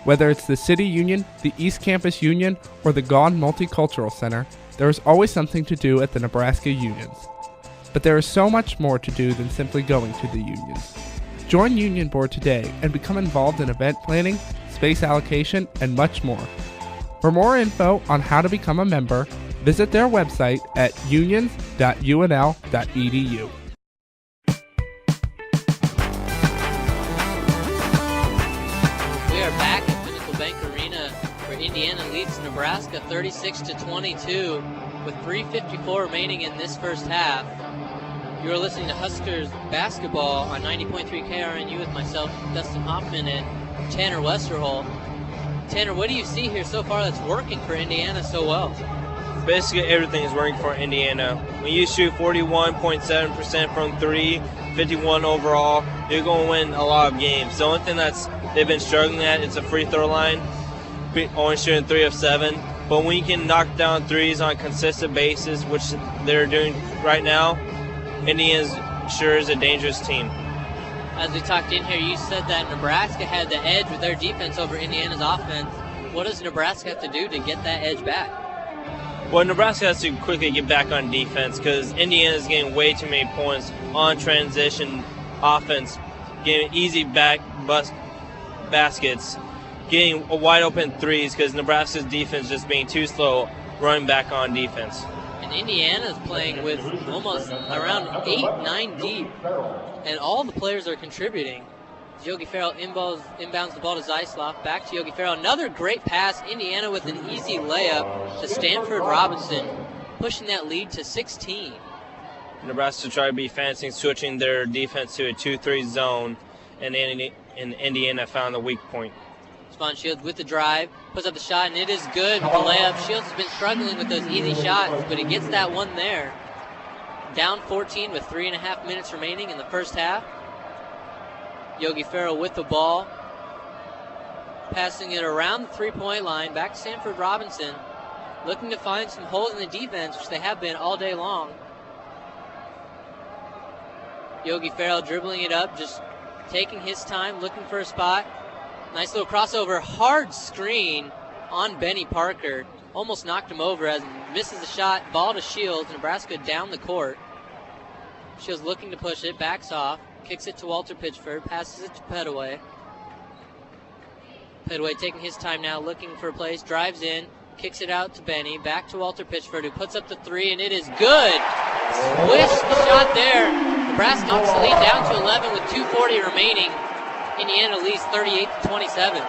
Whether it's the City Union, the East Campus Union, or the Gaughan Multicultural Center, there is always something to do at the Nebraska unions. But there is so much more to do than simply going to the unions. Join Union Board today and become involved in event planning, space allocation, and much more. For more info on how to become a member, visit their website at unions.unl.edu. Indiana leads Nebraska 36-22 with 3:54 remaining in this first half. You are listening to Huskers Basketball on 90.3 KRNU with myself, Dustin Hoffman, and Tanner Westerhol. Tanner, what do you see here so far that's working for Indiana so well? Basically everything is working for Indiana. When you shoot 41.7% from 3, 51 overall, you're going to win a lot of games. The only thing they've been struggling at is a free throw line. Only shooting 3 of 7, but when you can knock down threes on a consistent basis, which they're doing right now, Indiana's sure is a dangerous team. As we talked in here, you said that Nebraska had the edge with their defense over Indiana's offense. What does Nebraska have to do to get that edge back? Well, Nebraska has to quickly get back on defense because Indiana's getting way too many points on transition offense, getting easy baskets, getting wide open threes because Nebraska's defense just being too slow running back on defense. And Indiana's playing with almost around 8-9 deep, and all the players are contributing. Yogi Ferrell inbounds the ball to Zeisloff, back to Yogi Ferrell. Another great pass. Indiana with an easy layup to Stanford Robinson, pushing that lead to 16. Nebraska tried to be fancy, switching their defense to a 2-3 zone, and Indiana found the weak point. Spawn Shields with the drive, puts up the shot, and it is good with the layup. Shields has been struggling with those easy shots, but he gets that one there. Down 14 with 3.5 minutes remaining in the first half. Yogi Ferrell with the ball, passing it around the three-point line, back to Stanford Robinson, looking to find some holes in the defense, which they have been all day long. Yogi Ferrell dribbling it up, just taking his time, looking for a spot. Nice little crossover, hard screen on Benny Parker. Almost knocked him over as he misses the shot. Ball to Shields. Nebraska down the court. Shields looking to push it, backs off, kicks it to Walter Pitchford, passes it to Petaway. Petaway taking his time now, looking for a place, drives in, kicks it out to Benny, back to Walter Pitchford, who puts up the three, and it is good. Swish the shot there. Nebraska knocks the lead down to 11 with 2:40 remaining. Indiana leads 38-27.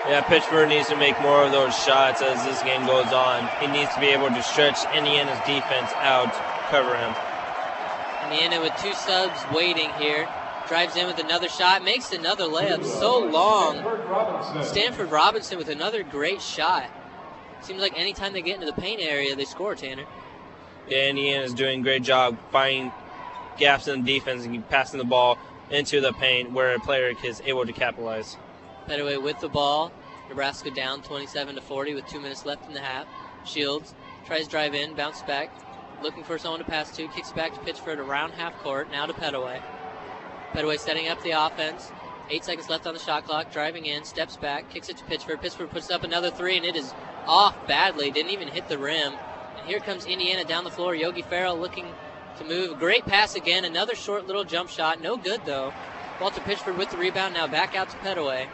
Yeah, Pitchford needs to make more of those shots as this game goes on. He needs to be able to stretch Indiana's defense out, cover him. Indiana with two subs waiting here. Drives in with another shot, makes another layup so long. Stanford Robinson with another great shot. Seems like anytime they get into the paint area, they score, Tanner. Yeah, Indiana's doing a great job finding gaps in the defense and passing the ball into the paint where a player is able to capitalize. Petaway with the ball. Nebraska down 27-40 with 2 minutes left in the half. Shields tries drive in, bounce back, looking for someone to pass to, kicks back to Pitchford around half court, now to Petaway. Petaway setting up the offense. 8 seconds left on the shot clock, driving in, steps back, kicks it to Pitchford. Pitchford puts up another three, and it is off badly. Didn't even hit the rim. And here comes Indiana down the floor. Yogi Farrell looking to move. Great pass again. Another short little jump shot. No good, though. Walter Pitchford with the rebound. Now back out to Petaway.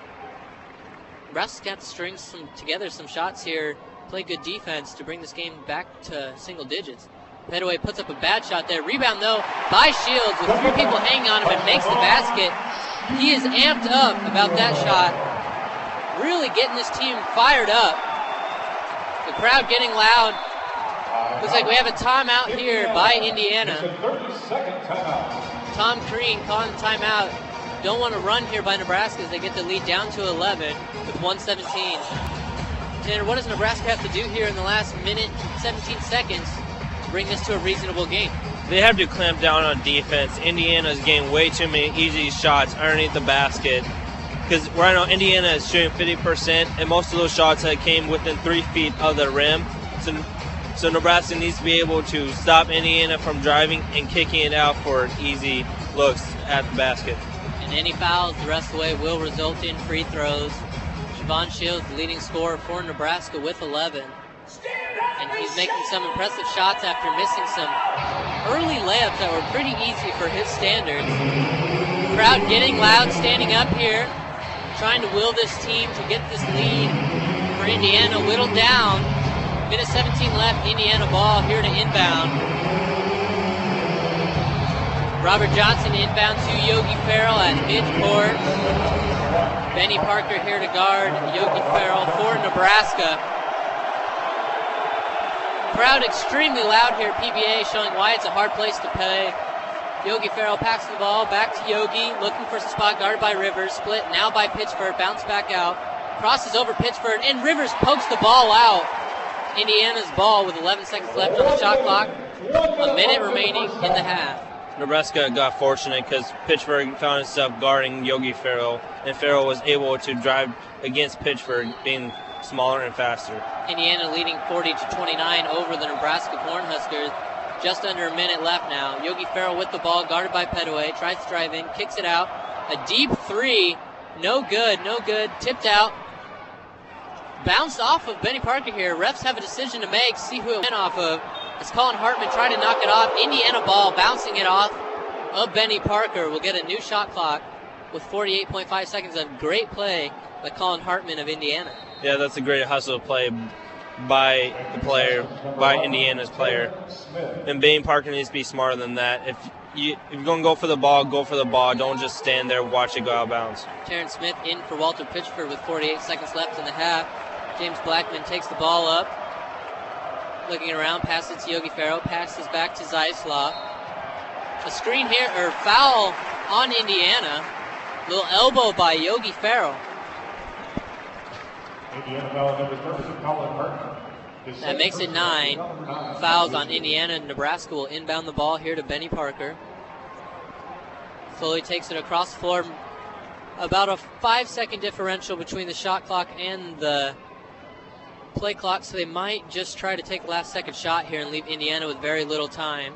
Nebraska's got to string together some shots here. Play good defense to bring this game back to single digits. Petaway puts up a bad shot there. Rebound, though, by Shields with 3 people hanging on him and makes the basket. He is amped up about that shot. Really getting this team fired up. The crowd getting loud. Looks like we have a timeout here by Indiana. Tom Crean calling the timeout. Don't want to run here by Nebraska as they get the lead down to 11 with 1:17. Tanner, what does Nebraska have to do here in the last minute, 17 seconds to bring this to a reasonable game? They have to clamp down on defense. Indiana's getting way too many easy shots underneath the basket. Because right now Indiana is shooting 50%, and most of those shots came within 3 feet of the rim. So Nebraska needs to be able to stop Indiana from driving and kicking it out for easy looks at the basket. And any fouls the rest of the way will result in free throws. Siobhan Shields, the leading scorer for Nebraska with 11. And he's making some impressive shots after missing some early layups that were pretty easy for his standards. Crowd getting loud, standing up here, trying to will this team to get this lead for Indiana whittled down. Minute 17 left, Indiana ball here to inbound. Robert Johnson inbound to Yogi Farrell at midcourt. Benny Parker here to guard Yogi Farrell for Nebraska. Crowd extremely loud here, PBA showing why it's a hard place to play. Yogi Farrell passes the ball back to Yogi, looking for some spot guarded by Rivers. Split now by Pitchford, bounce back out. Crosses over Pitchford, and Rivers pokes the ball out. Indiana's ball with 11 seconds left on the shot clock. A minute remaining in the half. Nebraska got fortunate because Pitchford found himself guarding Yogi Farrell, and Farrell was able to drive against Pitchford, being smaller and faster. Indiana leading 40-29 over the Nebraska Cornhuskers. Just under a minute left now. Yogi Farrell with the ball, guarded by Petaway, tries to drive in, kicks it out. A deep three, no good, tipped out. Bounced off of Benny Parker here. Refs have a decision to make, see who it went off of. As Colin Hartman tried to knock it off. Indiana ball bouncing it off of Benny Parker. Will get a new shot clock with 48.5 seconds of great play by Colin Hartman of Indiana. Yeah, that's a great hustle play by the player, by Indiana's player. And Benny Parker needs to be smarter than that. If you're going to go for the ball, go for the ball. Don't just stand there and watch it go out of bounds. Terrence Smith in for Walter Pitchford with 48 seconds left in the half. James Blackman takes the ball up. Looking around, passes to Yogi Farrell, passes back to Zeislav. A screen here, or foul on Indiana. Little elbow by Yogi Farrell. That makes it 9. Fouls on Indiana. Nebraska will inbound the ball here to Benny Parker. Slowly takes it across the floor. About a 5-second differential between the shot clock and the play clock, so they might just try to take the last second shot here and leave Indiana with very little time.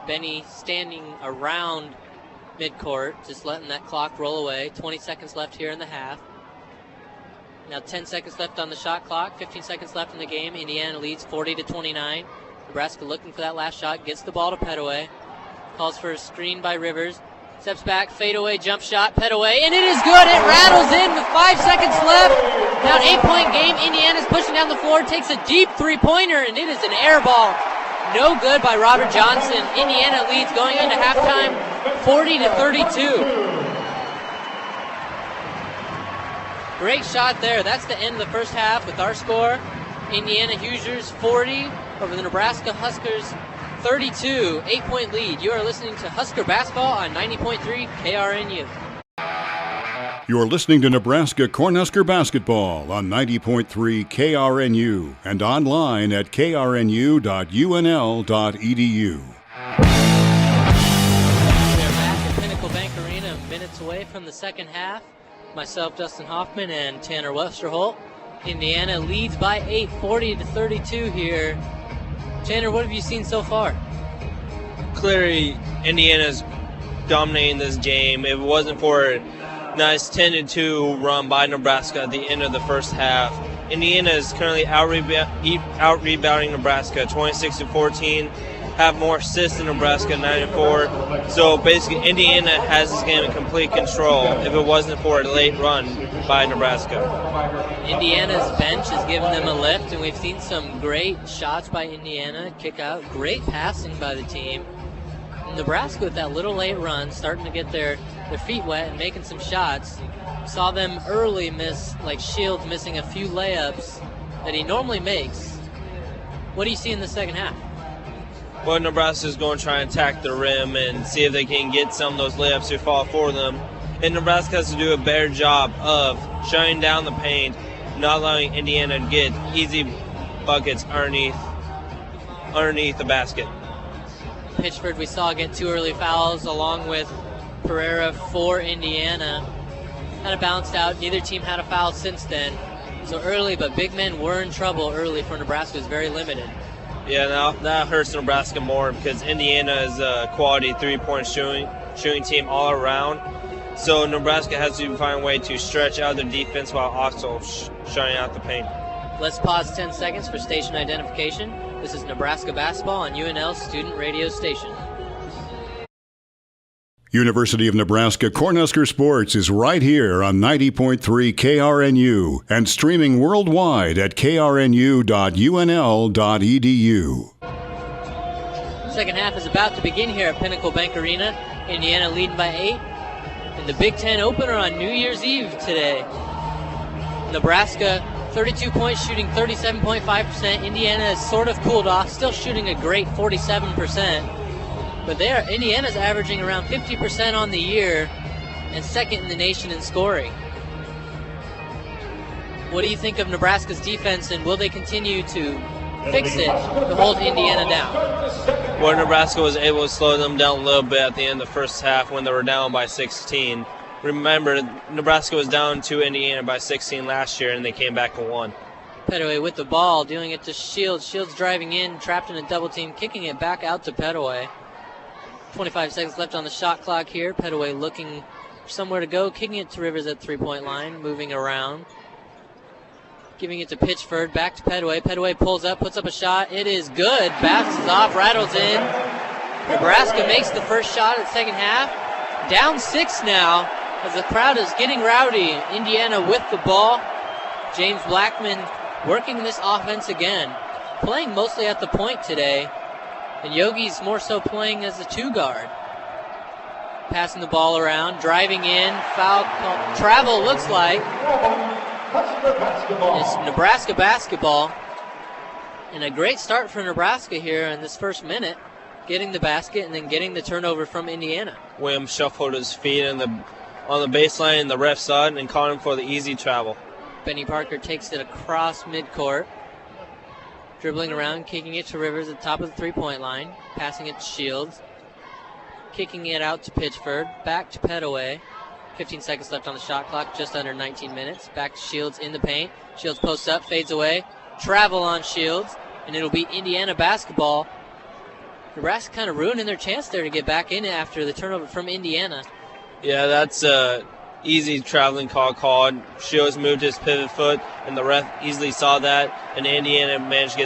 Benny standing around midcourt, just letting that clock roll away. 20 seconds left here in the half. Now 10 seconds left on the shot clock, 15 seconds left in the game. Indiana leads 40-29. Nebraska looking for that last shot, gets the ball to Petaway. Calls for a screen by Rivers. Steps back, fadeaway jump shot, Petaway, and it is good. It rattles in with 5 seconds left. Now an 8-point game. Indiana's pushing down the floor, takes a deep three-pointer, and it is an air ball. No good by Robert Johnson. Indiana leads going into halftime 40-32. Great shot there. That's the end of the first half with our score. Indiana Hoosiers 40 over the Nebraska Huskers 40-32, 8-point lead. You are listening to Husker Basketball on 90.3 KRNU. You're listening to Nebraska Cornhusker Basketball on 90.3 KRNU and online at krnu.unl.edu. Pinnacle Bank Arena, minutes away from the second half. Myself, Dustin Hoffman, and Tanner Westerholt. Indiana leads by 8, 40-32 here. Tanner, what have you seen so far? Clearly, Indiana's dominating this game. If it wasn't for a nice 10-2 run by Nebraska at the end of the first half, Indiana is currently out-rebounding Nebraska 26-14. Have more assists than Nebraska, 9-4. So basically, Indiana has this game in complete control if it wasn't for a late run by Nebraska. Indiana's bench has given them a lift, and we've seen some great shots by Indiana, kick out, great passing by the team. Nebraska with that little late run, starting to get their feet wet and making some shots. Saw them early miss, like Shields missing a few layups that he normally makes. What do you see in the second half? Well, Nebraska's going to try and attack the rim and see if they can get some of those layups to fall for them. And Nebraska has to do a better job of shutting down the paint, not allowing Indiana to get easy buckets underneath the basket. Pitchford we saw get 2 early fouls along with Pereira for Indiana. Kind of bounced out. Neither team had a foul since then. So early, but big men were in trouble early for Nebraska. It was very limited. Yeah, now that hurts Nebraska more because Indiana is a quality three-point shooting team all around. So Nebraska has to find a way to stretch out their defense while also shutting out the paint. Let's pause 10 seconds for station identification. This is Nebraska Basketball on UNL's student radio station. University of Nebraska Cornhusker Sports is right here on 90.3 KRNU and streaming worldwide at krnu.unl.edu. Second half is about to begin here at Pinnacle Bank Arena. Indiana leading by 8. And the Big Ten opener on New Year's Eve today. Nebraska 32 points, shooting 37.5%. Indiana has sort of cooled off, still shooting a great 47%. But Indiana's averaging around 50% on the year and second in the nation in scoring. What do you think of Nebraska's defense, and will they continue to fix it to hold Indiana down? Well, Nebraska was able to slow them down a little bit at the end of the first half when they were down by 16. Remember, Nebraska was down to Indiana by 16 last year, and they came back and won. Pettaway with the ball, doing it to Shields. Shields driving in, trapped in a double team, kicking it back out to Pettaway. 25 seconds left on the shot clock here. Pettaway looking for somewhere to go, kicking it to Rivers at three-point line, moving around. Giving it to Pitchford, back to Pettaway. Pettaway pulls up, puts up a shot. It is good. Bounces off, rattles in. Nebraska makes the first shot of the second half. Down 6 now as the crowd is getting rowdy. Indiana with the ball. James Blackman working this offense again. Playing mostly at the point today. And Yogi's more so playing as a 2-guard. Passing the ball around, driving in, foul call. Travel looks like. It's Nebraska basketball. And a great start for Nebraska here in this first minute. Getting the basket and then getting the turnover from Indiana. Williams shuffled his feet on the baseline, and the ref saw it and called him for the easy travel. Benny Parker takes it across midcourt. Dribbling around, kicking it to Rivers at the top of the three-point line. Passing it to Shields. Kicking it out to Pitchford. Back to Pettaway. 15 seconds left on the shot clock, just under 19 minutes. Back to Shields in the paint. Shields posts up, fades away. Travel on Shields, and it'll be Indiana basketball. Nebraska kind of ruining their chance there to get back in after the turnover from Indiana. Yeah, that's a easy traveling call called. Shields moved his pivot foot, and the ref easily saw that, and Indiana managed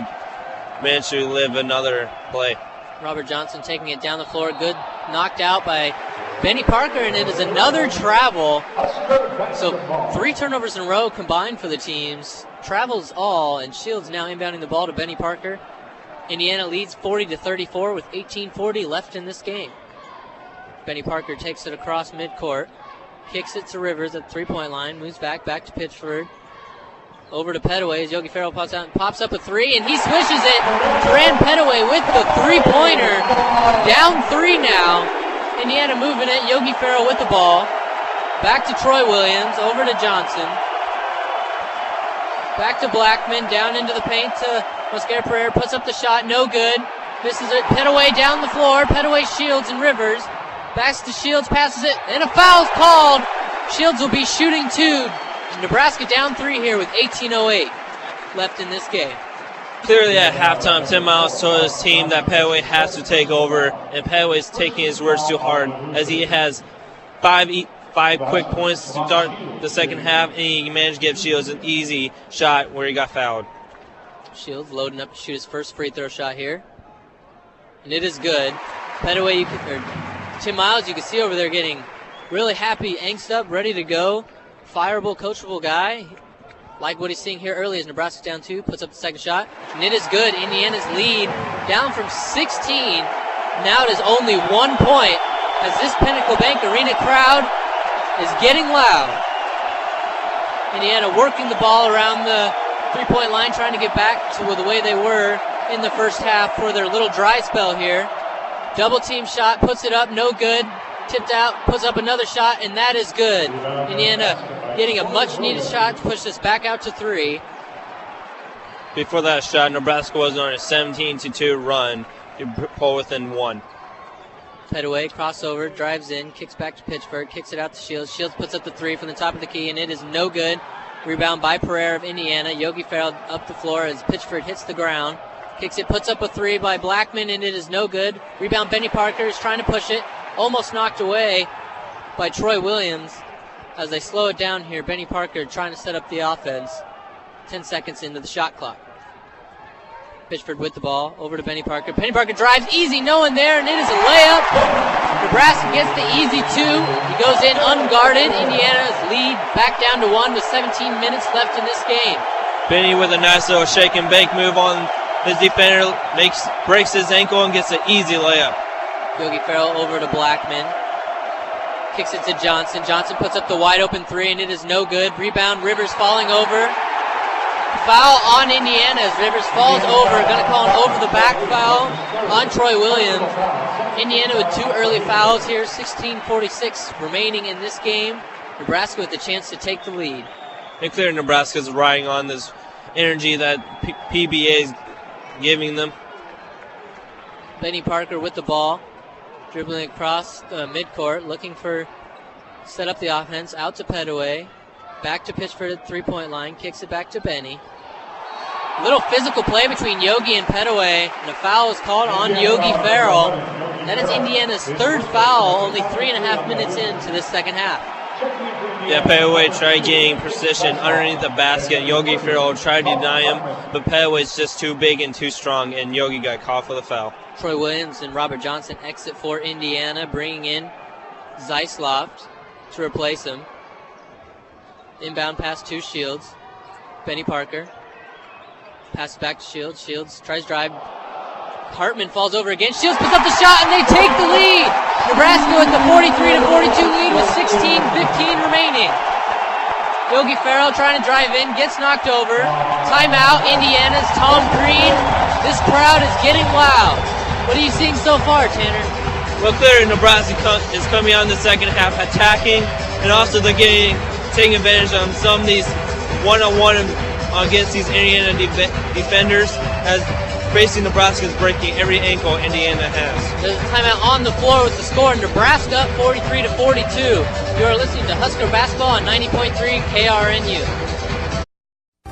to live another play. Robert Johnson taking it down the floor. Good knocked out by Benny Parker, and it is another travel. So 3 turnovers in a row combined for the teams. Travels all, and Shields now inbounding the ball to Benny Parker. Indiana leads 40-34 with 18:40 left in this game. Benny Parker takes it across midcourt. Kicks it to Rivers at the three-point line. Moves back to Pitchford. Over to Petaway as Yogi Farrell pops out and pops up a three, and he swishes it. Duran Petaway with the three-pointer. Down 3 now. Indiana moving it. Yogi Farrell with the ball. Back to Troy Williams. Over to Johnson. Back to Blackman. Down into the paint to Mosquera Pereira. Puts up the shot. No good. Misses it. Petaway down the floor. Petaway, Shields, and Rivers. Backs to Shields. Passes it. And a foul's called. Shields will be shooting 2. Nebraska down 3 here with 18:08 left in this game. Clearly at halftime, Tim Miles told his team that Petaway has to take over, and Petaway's taking his words too hard as he has five quick points to start the second half, and he managed to give Shields an easy shot where he got fouled. Shields loading up to shoot his first free throw shot here, and it is good. Petaway, Tim Miles, you can see over there getting really happy, angst up, ready to go. Fireable, coachable guy. Like what he's seeing here early as Nebraska down 2, puts up the second shot. And it is good. Indiana's lead down from 16. Now it is only 1 point as this Pinnacle Bank Arena crowd is getting loud. Indiana working the ball around the three-point line, trying to get back to the way they were in the first half for their little dry spell here. Double team shot, puts it up, no good. Tipped out, puts up another shot, and that is good. Indiana getting a much-needed shot to push this back out to 3. Before that shot, Nebraska was on a 17-2 run to pull within 1. Petaway, crossover, drives in, kicks back to Pitchford, kicks it out to Shields. Shields puts up the 3 from the top of the key, and it is no good. Rebound by Pereira of Indiana. Yogi Farrell up the floor as Pitchford hits the ground. Kicks it, puts up a 3 by Blackman, and it is no good. Rebound, Benny Parker is trying to push it. Almost knocked away by Troy Williams as they slow it down here. Benny Parker trying to set up the offense. 10 seconds into the shot clock. Pitchford with the ball, over to Benny Parker. Benny Parker drives, easy, no one there, and it is a layup. Nebraska gets the easy 2. He goes in unguarded. Indiana's lead back down to 1 with 17 minutes left in this game. Benny with a nice little shake and bake move on his defender, breaks his ankle and gets an easy layup. Yogi Farrell over to Blackman. Kicks it to Johnson. Johnson puts up the wide open 3, and it is no good. Rebound, Rivers falling over. Foul on Indiana as Rivers falls over. Going to call an over the back foul on Troy Williams. Indiana with 2 early fouls here. 16:46 remaining in this game. Nebraska with the chance to take the lead. And clearly Nebraska's riding on this energy that PBA is giving them. Benny Parker with the ball. Dribbling across the midcourt, looking for set up the offense. Out to Petaway. Back to Pitchford at the three-point line. Kicks it back to Benny. Little physical play between Yogi and Petaway. And a foul is called on Yogi Farrell. That is Indiana's 3rd foul, only 3.5 minutes into this second half. Yeah, Petaway tried getting precision underneath the basket. Yogi Farrell tried to deny him, but Petaway's just too big and too strong, and Yogi got caught for the foul. Troy Williams and Robert Johnson exit for Indiana, bringing in Zeislov to replace him. Inbound pass to Shields. Benny Parker. Pass back to Shields. Shields tries drive. Hartman falls over again. Shields puts up the shot, and they take the lead. Nebraska with the 43-42 lead with 16:15 remaining. Yogi Farrell trying to drive in, gets knocked over. Timeout, Indiana's Tom Green. This crowd is getting loud. What are you seeing so far, Tanner? Well, clearly Nebraska is coming out in the second half, attacking, and also they're taking advantage of some of these one-on-one against these Indiana defenders, as basically Nebraska is breaking every ankle Indiana has. There's a timeout on the floor with the score. Nebraska up 43-42. You are listening to Husker Basketball on 90.3 KRNU.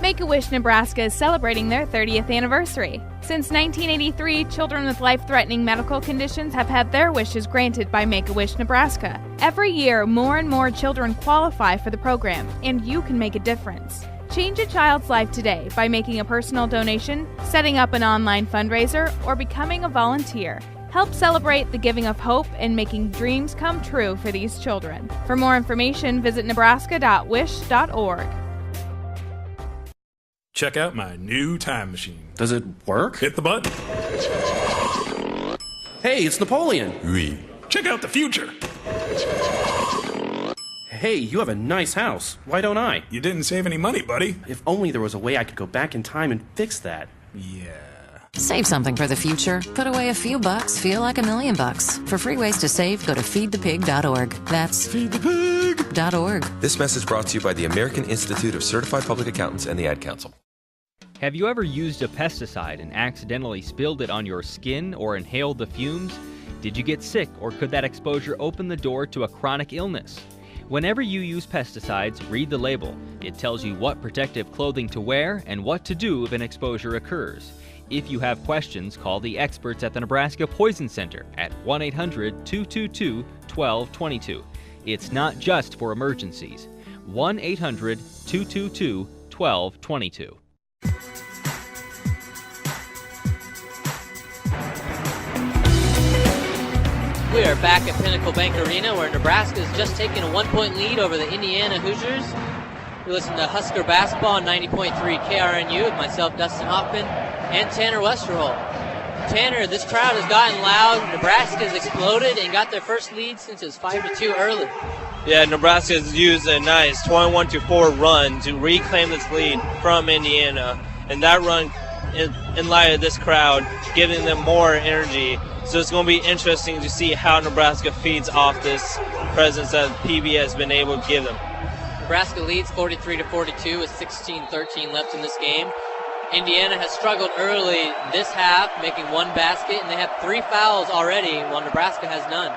Make-A-Wish Nebraska is celebrating their 30th anniversary. Since 1983, children with life-threatening medical conditions have had their wishes granted by Make-A-Wish Nebraska. Every year, more and more children qualify for the program, and you can make a difference. Change a child's life today by making a personal donation, setting up an online fundraiser, or becoming a volunteer. Help celebrate the giving of hope and making dreams come true for these children. For more information, visit nebraska.wish.org. Check out my new time machine. Does it work? Hit the button. Hey, it's Napoleon. Oui. Check out the future. Hey, you have a nice house. Why don't I? You didn't save any money, buddy. If only there was a way I could go back in time and fix that. Yeah. Save something for the future. Put away a few bucks, feel like $1 million. For free ways to save, go to feedthepig.org. That's feedthepig.org. This message brought to you by the American Institute of Certified Public Accountants and the Ad Council. Have you ever used a pesticide and accidentally spilled it on your skin or inhaled the fumes? Did you get sick, or could that exposure open the door to a chronic illness? Whenever you use pesticides, read the label. It tells you what protective clothing to wear and what to do if an exposure occurs. If you have questions, call the experts at the Nebraska Poison Center at 1-800-222-1222. It's not just for emergencies. 1-800-222-1222. We are back at Pinnacle Bank Arena, where Nebraska is just taking a 1-point lead over the Indiana Hoosiers. You listen to Husker Basketball on 90.3 KRNU with myself, Dustin Hoffman, and Tanner Westerholt. Tanner, this crowd has gotten loud. Nebraska has exploded and got their first lead since it was 5-2 early. Yeah, Nebraska has used a nice 21-4 run to reclaim this lead from Indiana, and that run, in light of this crowd, giving them more energy. So it's going to be interesting to see how Nebraska feeds off this presence that PB has been able to give them. Nebraska leads 43-42 with 16-13 left in this game. Indiana has struggled early this half, making one basket, and they have 3 fouls already, while Nebraska has none.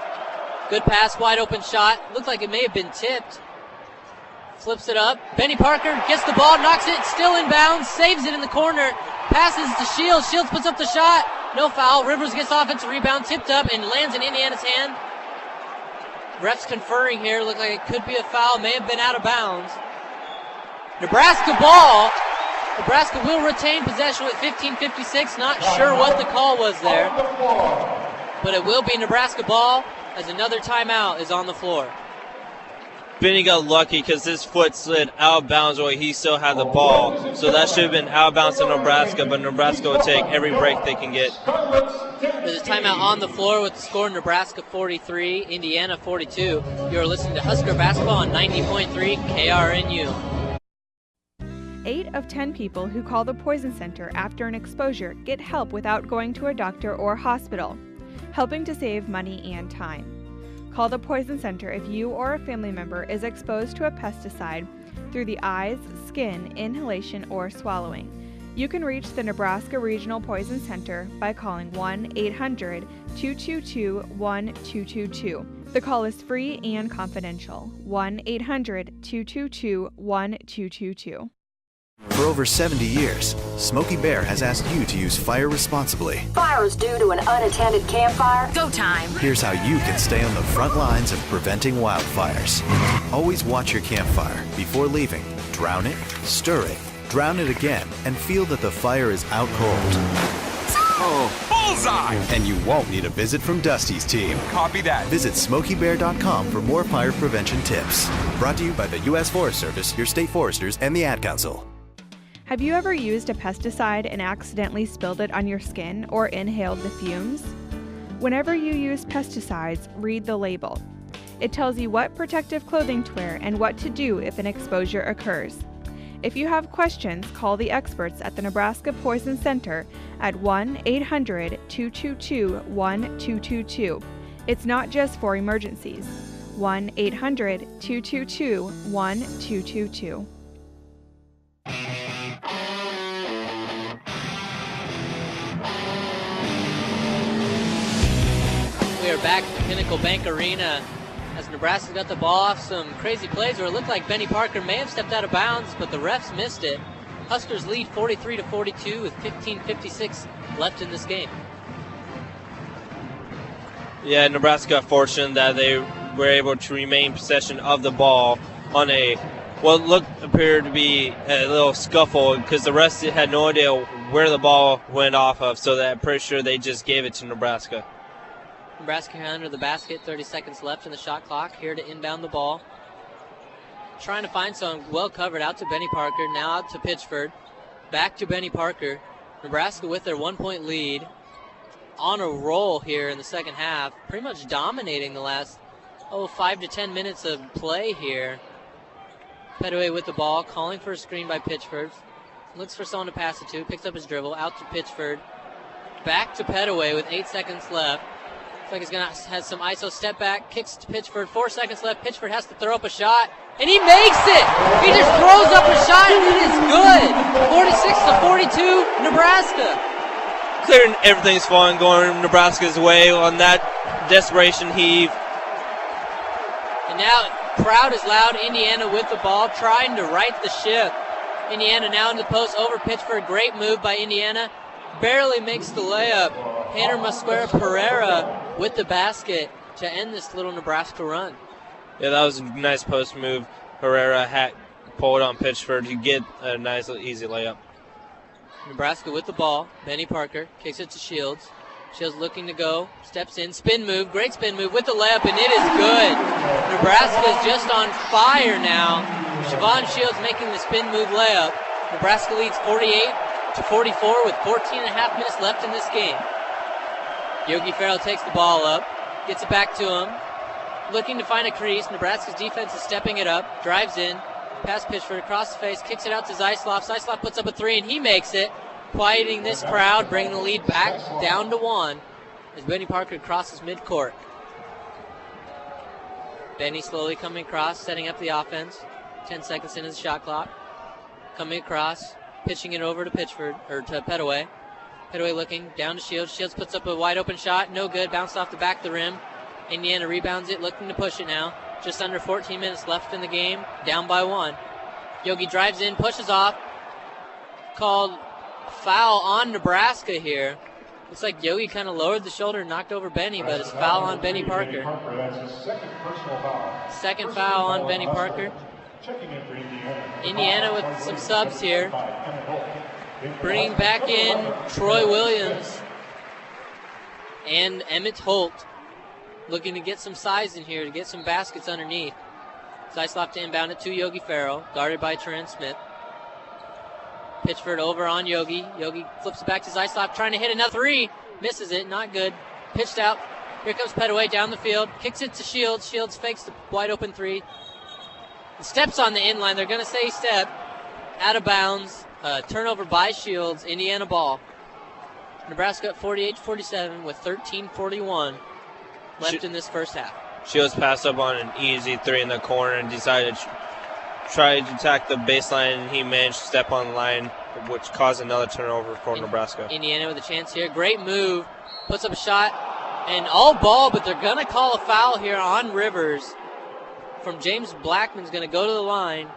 Good pass, wide open shot. Looks like it may have been tipped. Flips it up. Benny Parker gets the ball, knocks it, still in bounds, saves it in the corner, passes to Shields. Shields puts up the shot. No foul. Rivers gets offensive rebound, tipped up, and lands in Indiana's hand. Refs conferring here. Look like it could be a foul. May have been out of bounds. Nebraska ball. Nebraska will retain possession with 15:56. Not sure what the call was there. But it will be Nebraska ball as another timeout is on the floor. Benny got lucky because his foot slid out of bounds while he still had the ball. So that should have been out of bounds to Nebraska, but Nebraska will take every break they can get. There's a timeout on the floor with the score Nebraska 43, Indiana 42. You're listening to Husker Basketball on 90.3 KRNU. 8 of 10 people who call the Poison Center after an exposure get help without going to a doctor or hospital, helping to save money and time. Call the Poison Center if you or a family member is exposed to a pesticide through the eyes, skin, inhalation, or swallowing. You can reach the Nebraska Regional Poison Center by calling 1-800-222-1222. The call is free and confidential. 1-800-222-1222. For over 70 years, Smokey Bear has asked you to use fire responsibly. Fire is due to an unattended campfire. Go time. Here's how you can stay on the front lines of preventing wildfires. Always watch your campfire. Before leaving, drown it, stir it, drown it again, and feel that the fire is out cold. Oh, bullseye! And you won't need a visit from Dusty's team. Copy that. Visit SmokeyBear.com for more fire prevention tips. Brought to you by the U.S. Forest Service, your state foresters, and the Ad Council. Have you ever used a pesticide and accidentally spilled it on your skin or inhaled the fumes? Whenever you use pesticides, read the label. It tells you what protective clothing to wear and what to do if an exposure occurs. If you have questions, call the experts at the Nebraska Poison Center at 1-800-222-1222. It's not just for emergencies. 1-800-222-1222. We are back at the Pinnacle Bank Arena as Nebraska got the ball off some crazy plays where it looked like Benny Parker may have stepped out of bounds, but the refs missed it. Huskers lead 43-42 with 15:56 left in this game. Yeah, Nebraska got fortunate that they were able to remain possession of the ball on what appeared to be a little scuffle because the rest had no idea where the ball went off of, so that I'm pretty sure they just gave it to Nebraska. Nebraska under the basket, 30 seconds left in the shot clock, here to inbound the ball. Trying to find someone well covered, out to Benny Parker, now out to Pitchford. Back to Benny Parker. Nebraska with their 1-point lead. On a roll here in the second half, pretty much dominating the last 5 to 10 minutes of play here. Petaway with the ball, calling for a screen by Pitchford. Looks for someone to pass it to, picks up his dribble, out to Pitchford. Back to Petaway with 8 seconds left. Looks like he's going to have some ISO step back, kicks to Pitchford, 4 seconds left. Pitchford has to throw up a shot, and he makes it! He just throws up a shot, and it is good! 46-42, Nebraska. Clearing everything's falling, going Nebraska's way on that desperation heave. And now, crowd is loud. Indiana with the ball, trying to right the ship. Indiana now in the post, over Pitchford. Great move by Indiana. Barely makes the layup. Tanner Mosquera-Pereira with the basket to end this little Nebraska run. Yeah, that was a nice post move. Herrera had pulled on Pitchford to get a nice, easy layup. Nebraska with the ball. Benny Parker kicks it to Shields. Shields looking to go, steps in, spin move, great spin move with the layup, and it is good. Nebraska is just on fire now. Siobhan Shields making the spin move layup. Nebraska leads 48-44 with 14 and a half minutes left in this game. Yogi Farrell takes the ball up, gets it back to him, looking to find a crease. Nebraska's defense is stepping it up, drives in, past Pitchford, across the face, kicks it out to Zeislov. Zeislov puts up a three, and he makes it, quieting this crowd, bringing the lead back down to 1 as Benny Parker crosses midcourt. Benny slowly coming across, setting up the offense. 10 seconds into the shot clock. Coming across, pitching it over to Pitchford, or to Petaway. Petaway looking down to Shields. Shields puts up a wide open shot, no good, bounced off the back of the rim. Indiana rebounds it, looking to push it now. Just under 14 minutes left in the game, down by 1. Yogi drives in, pushes off. Called foul on Nebraska here. Looks like Yogi kind of lowered the shoulder and knocked over Benny, but it's foul on Benny Parker. Second foul on Benny Parker. Indiana with some subs here. Bringing back in Troy Williams and Emmett Holt. Looking to get some size in here, to get some baskets underneath. Zeislov to inbound it to Yogi Farrell, guarded by Trent Smith. Pitchford over on Yogi. Yogi flips it back to Zeislov, trying to hit another three. Misses it, not good. Pitched out. Here comes Petaway down the field. Kicks it to Shields. Shields fakes the wide open three. Steps on the inline. They're going to say step. Out of bounds. Turnover by Shields. Indiana ball. Nebraska at 48-47 with 13:41 left in this first half. Shields passed up on an easy three in the corner and decided to try to attack the baseline, and he managed to step on the line, which caused another turnover for Nebraska. Indiana with a chance here. Great move. Puts up a shot. And all ball, but they're going to call a foul here on Rivers. From James Blackman's going to go to the line,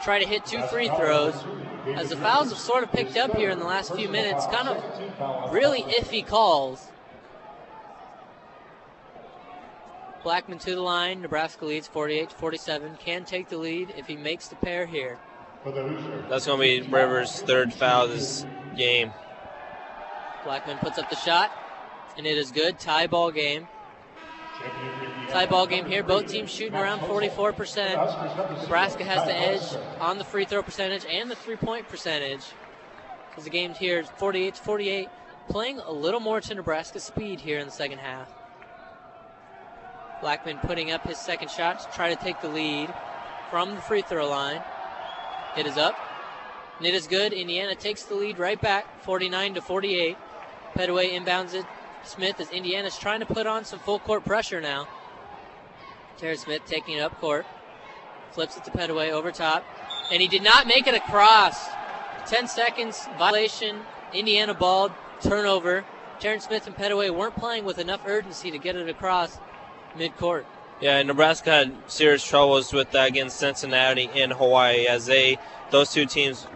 try to hit 2 free throws. As the fouls have sort of picked up here in the last few minutes, kind of really iffy calls. Blackman to the line. Nebraska leads 48-47. Can take the lead if he makes the pair here. That's going to be Rivers' third foul this game. Blackman puts up the shot, and it is good. Tie ball game. Tie ball game here. Both teams shooting around 44%. Nebraska has the edge on the free throw percentage and the three-point percentage. As the game here is 48-48, playing a little more to Nebraska's speed here in the second half. Blackman putting up his second shot to try to take the lead from the free throw line. It is up, and it is good. Indiana takes the lead right back, 49-48. Petaway inbounds it. Smith as Indiana's trying to put on some full court pressure now. Terrence Smith taking it up court. Flips it to Petaway over top. And he did not make it across. 10 seconds, violation. Indiana ball, turnover. Terrence Smith and Petaway weren't playing with enough urgency to get it across midcourt. Yeah, Nebraska had serious troubles with that against Cincinnati and Hawaii, as those two teams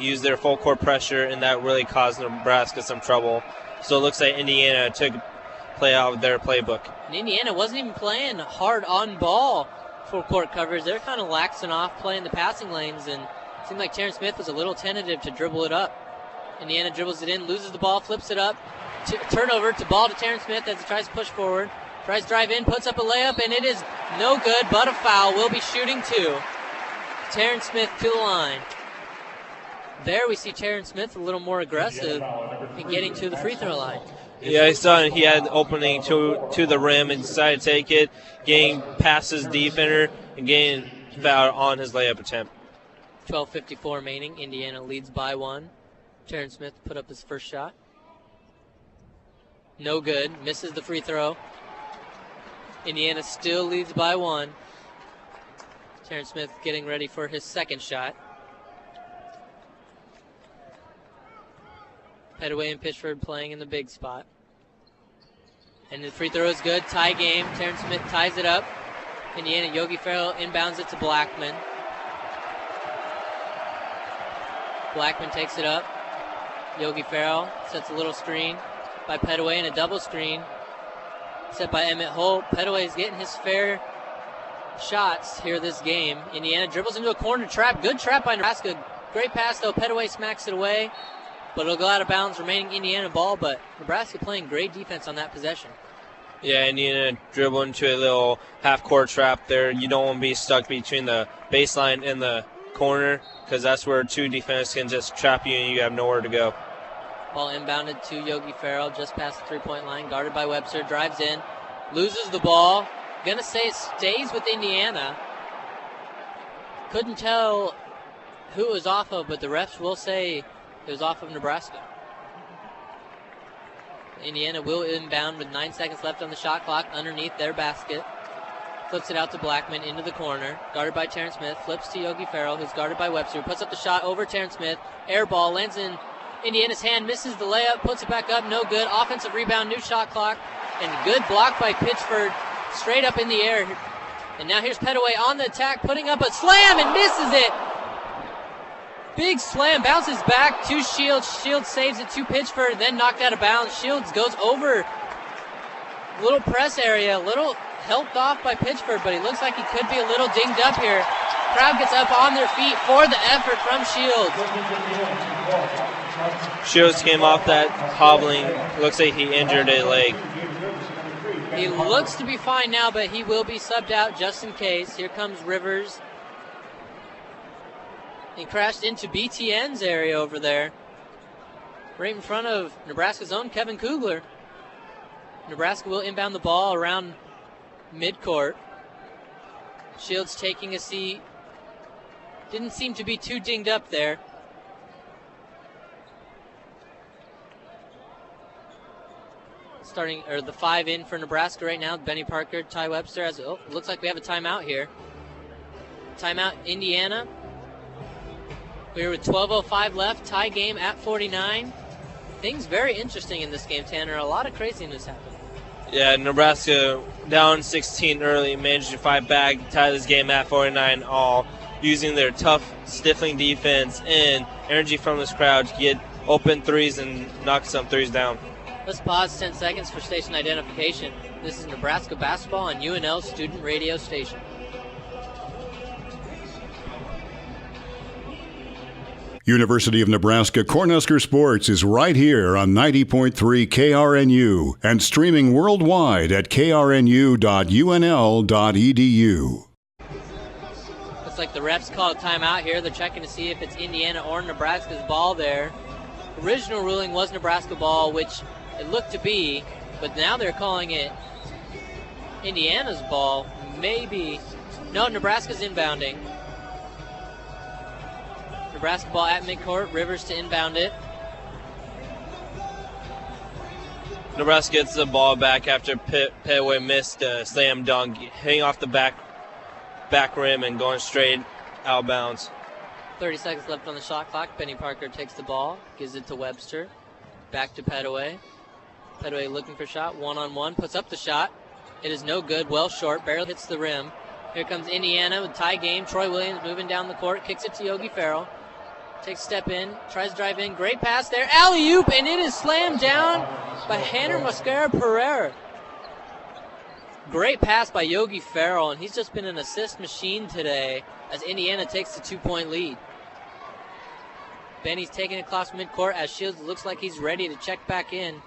used their full court pressure, and that really caused Nebraska some trouble. So it looks like Indiana took play out of their playbook. And Indiana wasn't even playing hard on ball full court coverage. They're kind of laxing off playing the passing lanes, and it seemed like Terrence Smith was a little tentative to dribble it up. Indiana dribbles it in, loses the ball, flips it up. Turnover to ball to Terrence Smith as he tries to push forward. Tries to drive in, puts up a layup, and it is no good, but a foul. Will be shooting 2. Terrence Smith to the line. There we see Terrence Smith a little more aggressive in getting to the free throw line. Yeah, I saw he had opening to the rim and decided to take it, getting past his defender and getting fouled on his layup attempt. 12:54 remaining. Indiana leads by 1. Terrence Smith put up his first shot. No good. Misses the free throw. Indiana still leads by 1. Terrence Smith getting ready for his second shot. Petaway and Pitchford playing in the big spot. And the free throw is good. Tie game. Terrence Smith ties it up. Indiana, Yogi Ferrell inbounds it to Blackman. Blackman takes it up. Yogi Ferrell sets a little screen by Petaway and a double screen set by Emmett Holt. Petaway's getting his fair shots here this game. Indiana dribbles into a corner trap. Good trap by Nebraska. Great pass though. Petaway smacks it away, but it'll go out of bounds. Remaining Indiana ball, but Nebraska playing great defense on that possession. Yeah, Indiana dribble into a little half-court trap there. You don't want to be stuck between the baseline and the corner because that's where two defenders can just trap you and you have nowhere to go. Ball inbounded to Yogi Ferrell just past the three-point line. Guarded by Webster. Drives in. Loses the ball. Gonna say it stays with Indiana. Couldn't tell who it was off of, but the refs will say it was off of Nebraska. Indiana will inbound with 9 seconds left on the shot clock underneath their basket. Flips it out to Blackman into the corner. Guarded by Terrence Smith. Flips to Yogi Ferrell, who's guarded by Webster. Puts up the shot over Terrence Smith. Air ball lands in Indiana's hand. Misses the layup. Puts it back up. No good. Offensive rebound. New shot clock. And good block by Pitchford. Straight up in the air. And now here's Petaway on the attack. Putting up a slam and misses it. Big slam. Bounces back to Shields. Shields saves it to Pitchford. Then knocked out of bounds. Shields goes over. Little press area. Little helped off by Pitchford, but he looks like he could be a little dinged up here. Crowd gets up on their feet for the effort from Shields. Shields came off that hobbling. Looks like he injured a leg. He looks to be fine now, but he will be subbed out just in case. Here comes Rivers. He crashed into BTN's area over there. Right in front of Nebraska's own Kevin Kugler. Nebraska will inbound the ball around midcourt. Shields taking a seat. Didn't seem to be too dinged up there. Starting, or the 5 in for Nebraska right now. Benny Parker, Ty Webster. Looks like we have a timeout here. Timeout, Indiana. We're with 12:05 left. Tie game at 49. Things very interesting in this game, Tanner. A lot of craziness happened. Yeah, Nebraska down 16 early, managed to fight back, tie this game at 49 all, using their tough, stifling defense and energy from this crowd to get open threes and knock some threes down. Let's pause 10 seconds for station identification. This is Nebraska basketball on UNL student radio station. University of Nebraska Cornhusker Sports is right here on 90.3 KRNU and streaming worldwide at krnu.unl.edu. Looks like the refs call a timeout here. They're checking to see if it's Indiana or Nebraska's ball there. Original ruling was Nebraska ball, which it looked to be, but now they're calling it Indiana's ball. Maybe. No, Nebraska's inbounding. Nebraska ball at midcourt. Rivers to inbound it. Nebraska gets the ball back after Petaway missed a slam dunk, hitting off the back rim and going straight out of bounds. 30 seconds left on the shot clock. Benny Parker takes the ball, gives it to Webster. Back to Petaway. Petaway looking for shot. One-on-one. Puts up the shot. It is no good. Well short. Barely hits the rim. Here comes Indiana with tie game. Troy Williams moving down the court. Kicks it to Yogi Ferrell. Takes a step in. Tries to drive in. Great pass there. Alley-oop. And it is slammed down by Hanner Mosquera-Pereira. Great pass by Yogi Ferrell. And he's just been an assist machine today as Indiana takes the 2-point lead. Benny's taking it across midcourt as Shields looks like he's ready to check back in.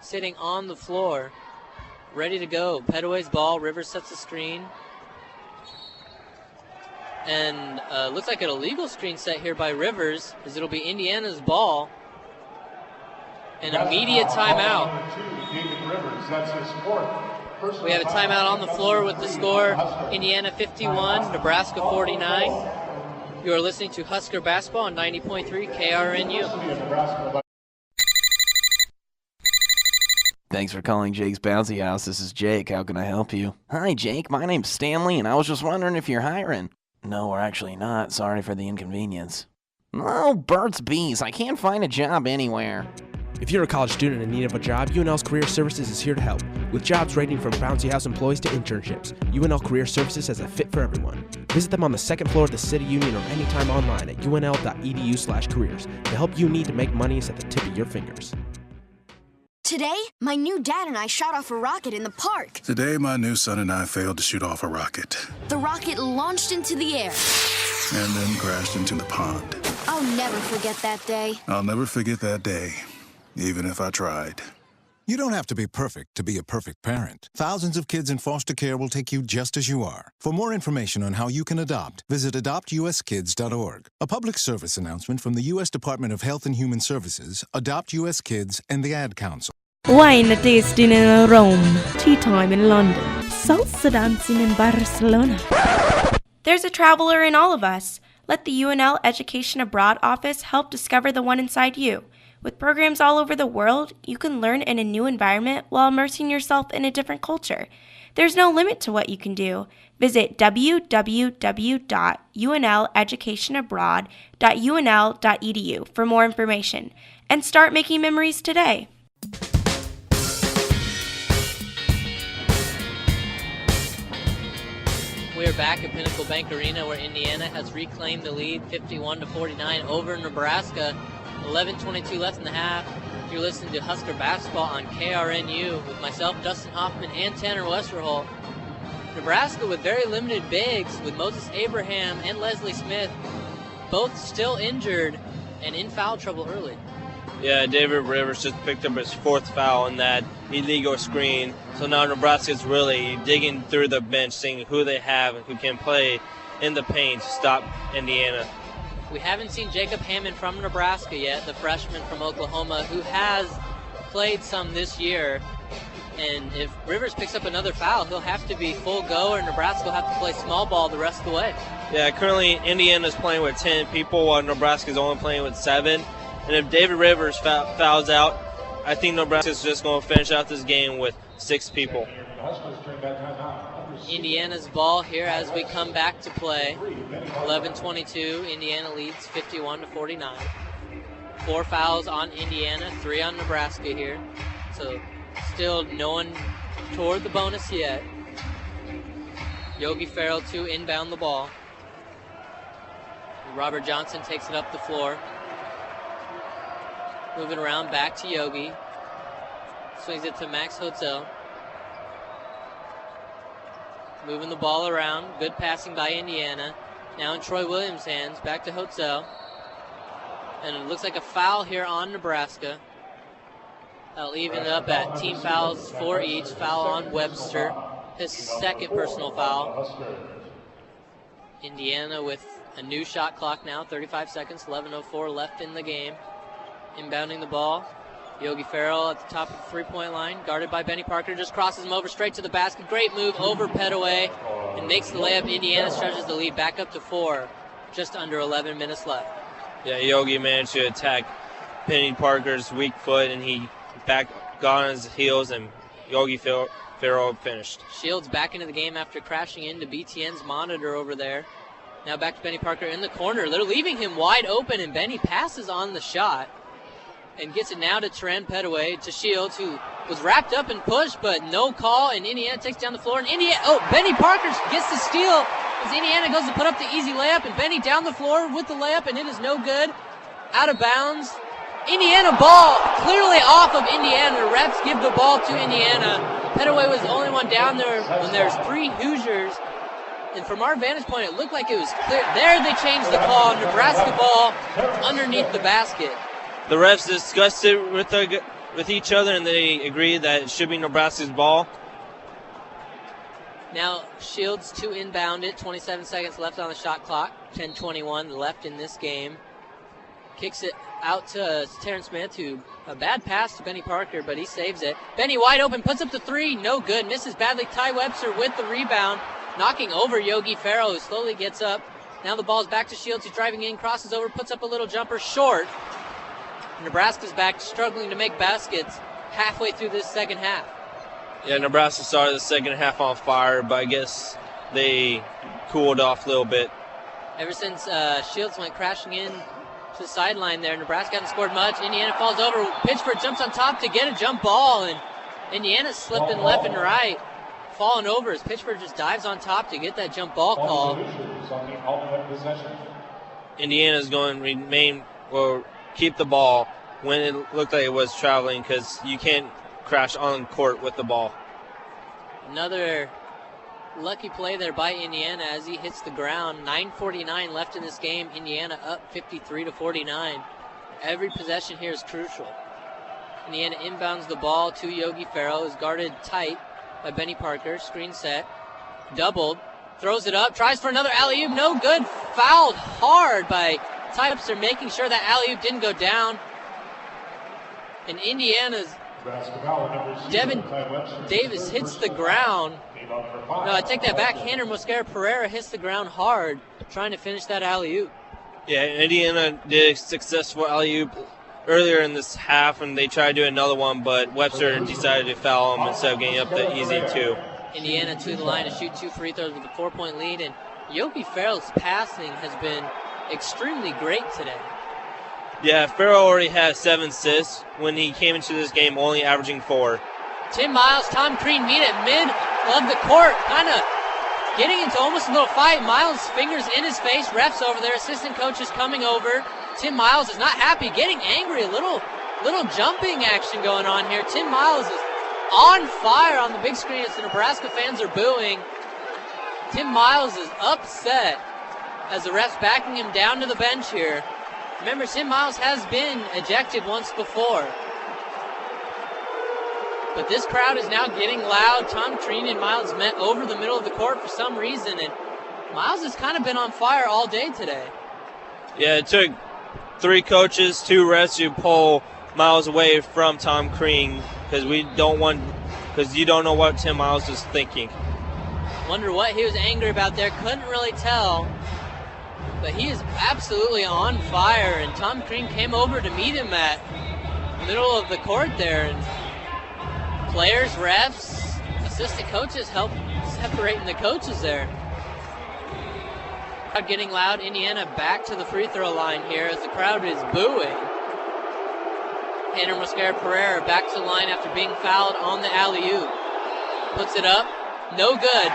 Sitting on the floor. Ready to go. Petaway's ball. Rivers sets the screen. And looks like an illegal screen set here by Rivers, as it'll be Indiana's ball. An immediate timeout. We have a timeout on the floor with the score Indiana 51, Nebraska 49. You are listening to Husker Basketball on 90.3 KRNU. Thanks for calling Jake's Bouncy House. This is Jake. How can I help you? Hi, Jake. My name's Stanley, and I was just wondering if you're hiring. No, we're actually not. Sorry for the inconvenience. Oh, Burt's Bees. I can't find a job anywhere. If you're a college student in need of a job, UNL's Career Services is here to help. With jobs ranging from bouncy house employees to internships, UNL Career Services has a fit for everyone. Visit them on the second floor of the City Union or anytime online at unl.edu/careers. The help you need to make money is at the tip of your fingers. Today, my new dad and I shot off a rocket in the park. Today, my new son and I failed to shoot off a rocket. The rocket launched into the air. And then crashed into the pond. I'll never forget that day. I'll never forget that day, even if I tried. You don't have to be perfect to be a perfect parent. Thousands of kids in foster care will take you just as you are. For more information on how you can adopt, visit adoptuskids.org. A public service announcement from the U.S. Department of Health and Human Services, Adopt U.S. Kids, and the Ad Council. Wine tasting in Rome, tea time in London, salsa dancing in Barcelona. There's a traveler in all of us. Let the UNL Education Abroad office help discover the one inside you. With programs all over the world, you can learn in a new environment while immersing yourself in a different culture. There's no limit to what you can do. Visit www.unleducationabroad.unl.edu for more information and start making memories today. We are back at Pinnacle Bank Arena where Indiana has reclaimed the lead 51-49 over Nebraska. 11:22 left in the half. You're listening to Husker Basketball on KRNU with myself, Dustin Hoffman, and Tanner Westerholt. Nebraska with very limited bigs with Moses Abraham and Leslie Smith, both still injured and in foul trouble early. Yeah, David Rivers just picked up his fourth foul in that illegal screen. So now Nebraska's really digging through the bench, seeing who they have and who can play in the paint to stop Indiana. We haven't seen Jacob Hammond from Nebraska yet, the freshman from Oklahoma, who has played some this year. And if Rivers picks up another foul, he'll have to be full go, or Nebraska will have to play small ball the rest of the way. Yeah, currently Indiana's playing with 10 people while Nebraska's only playing with 7. And if David Rivers fouls out, I think Nebraska's just going to finish out this game with 6 people. Indiana's ball here as we come back to play. 11:22, Indiana leads 51-49. 4 fouls on Indiana, 3 on Nebraska here. So still no one toward the bonus yet. Yogi Farrell to inbound the ball. Robert Johnson takes it up the floor. Moving around back to Yogi. Swings it to Max Hotzel. Moving the ball around. Good passing by Indiana. Now in Troy Williams' hands. Back to Hotzel. And it looks like a foul here on Nebraska. That'll even it up at team fouls for each. Foul on Webster. His second personal foul. Indiana with a new shot clock now. 35 seconds. 11:04 left in the game. Inbounding the ball. Yogi Farrell at the top of the three-point line, guarded by Benny Parker, just crosses him over straight to the basket. Great move over Petaway and makes the layup. Indiana stretches the lead back up to 4, just under 11 minutes left. Yeah, Yogi managed to attack Benny Parker's weak foot, and he got on his heels, and Yogi Farrell finished. Shields back into the game after crashing into BTN's monitor over there. Now back to Benny Parker in the corner. They're leaving him wide open, and Benny passes on the shot and gets it now to Trent Petaway, to Shields, who was wrapped up and pushed, but no call, and Indiana takes down the floor. And Benny Parker gets the steal as Indiana goes to put up the easy layup, and Benny down the floor with the layup, and it is no good. Out of bounds. Indiana ball clearly off of Indiana. Refs give the ball to Indiana. Petaway was the only one down there when there's 3 Hoosiers. And from our vantage point, it looked like it was clear. There they changed the call. Nebraska ball underneath the basket. The refs discussed it with each other, and they agreed that it should be Nebraska's ball. Now Shields to inbound it. 27 seconds left on the shot clock. 10:21 left in this game. Kicks it out to Terrence Smith, who a bad pass to Benny Parker, but he saves it. Benny wide open, puts up the three, no good. Misses badly. Ty Webster with the rebound, knocking over Yogi Farrell, who slowly gets up. Now the ball's back to Shields, who's driving in, crosses over, puts up a little jumper, short. Nebraska's back, struggling to make baskets halfway through this second half. Yeah, Nebraska started the second half on fire, but I guess they cooled off a little bit. Ever since Shields went crashing in to the sideline there, Nebraska hasn't scored much. Indiana falls over. Pittsburgh jumps on top to get a jump ball, and Indiana's slipping left and right, falling over as Pittsburgh just dives on top to get that jump ball call. Indiana's going to remain or keep the ball when it looked like it was traveling, because you can't crash on court with the ball. Another lucky play there by Indiana as he hits the ground. 9:49 left in this game. Indiana up 53-49. Every possession here is crucial. Indiana inbounds the ball to Yogi Farrell, who's guarded tight by Benny Parker. Screen set, doubled, throws it up, tries for another alley-oop, no good. Fouled hard by Ty Webster, making sure that alley-oop didn't go down. And Indiana's Devin Davis hits the ground. No, I take that back. Hanner Mosquera Pereira hits the ground hard, trying to finish that alley-oop. Yeah, Indiana did a successful alley-oop earlier in this half, and they tried to do another one, but Webster decided to foul him instead of getting up the easy two. Indiana to the line to shoot 2 free throws with a 4-point lead, and Yogi Farrell's passing has been extremely great today. Yeah, Farrell already had 7 assists when he came into this game, only averaging 4. Tim Miles, Tom Crean meet at mid of the court, kind of getting into almost a little fight. Miles' fingers in his face, refs over there, assistant coaches coming over. Tim Miles is not happy, getting angry, a little jumping action going on here. Tim Miles is on fire on the big screen as the Nebraska fans are booing. Tim Miles is upset as the refs backing him down to the bench here. Remember, Tim Miles has been ejected once before. But this crowd is now getting loud. Tom Crean and Miles met over the middle of the court for some reason, and Miles has kind of been on fire all day today. Yeah, it took 3 coaches, 2 refs to pull Miles away from Tom Crean, because you don't know what Tim Miles is thinking. Wonder what he was angry about there. Couldn't really tell. But he is absolutely on fire, and Tom Crean came over to meet him at the middle of the court there, and players, refs, assistant coaches help separating the coaches there. Crowd getting loud. Indiana back to the free throw line here as the crowd is booing. Hanner Mosquera Pereira back to the line after being fouled on the alley-oop. Puts it up, no good.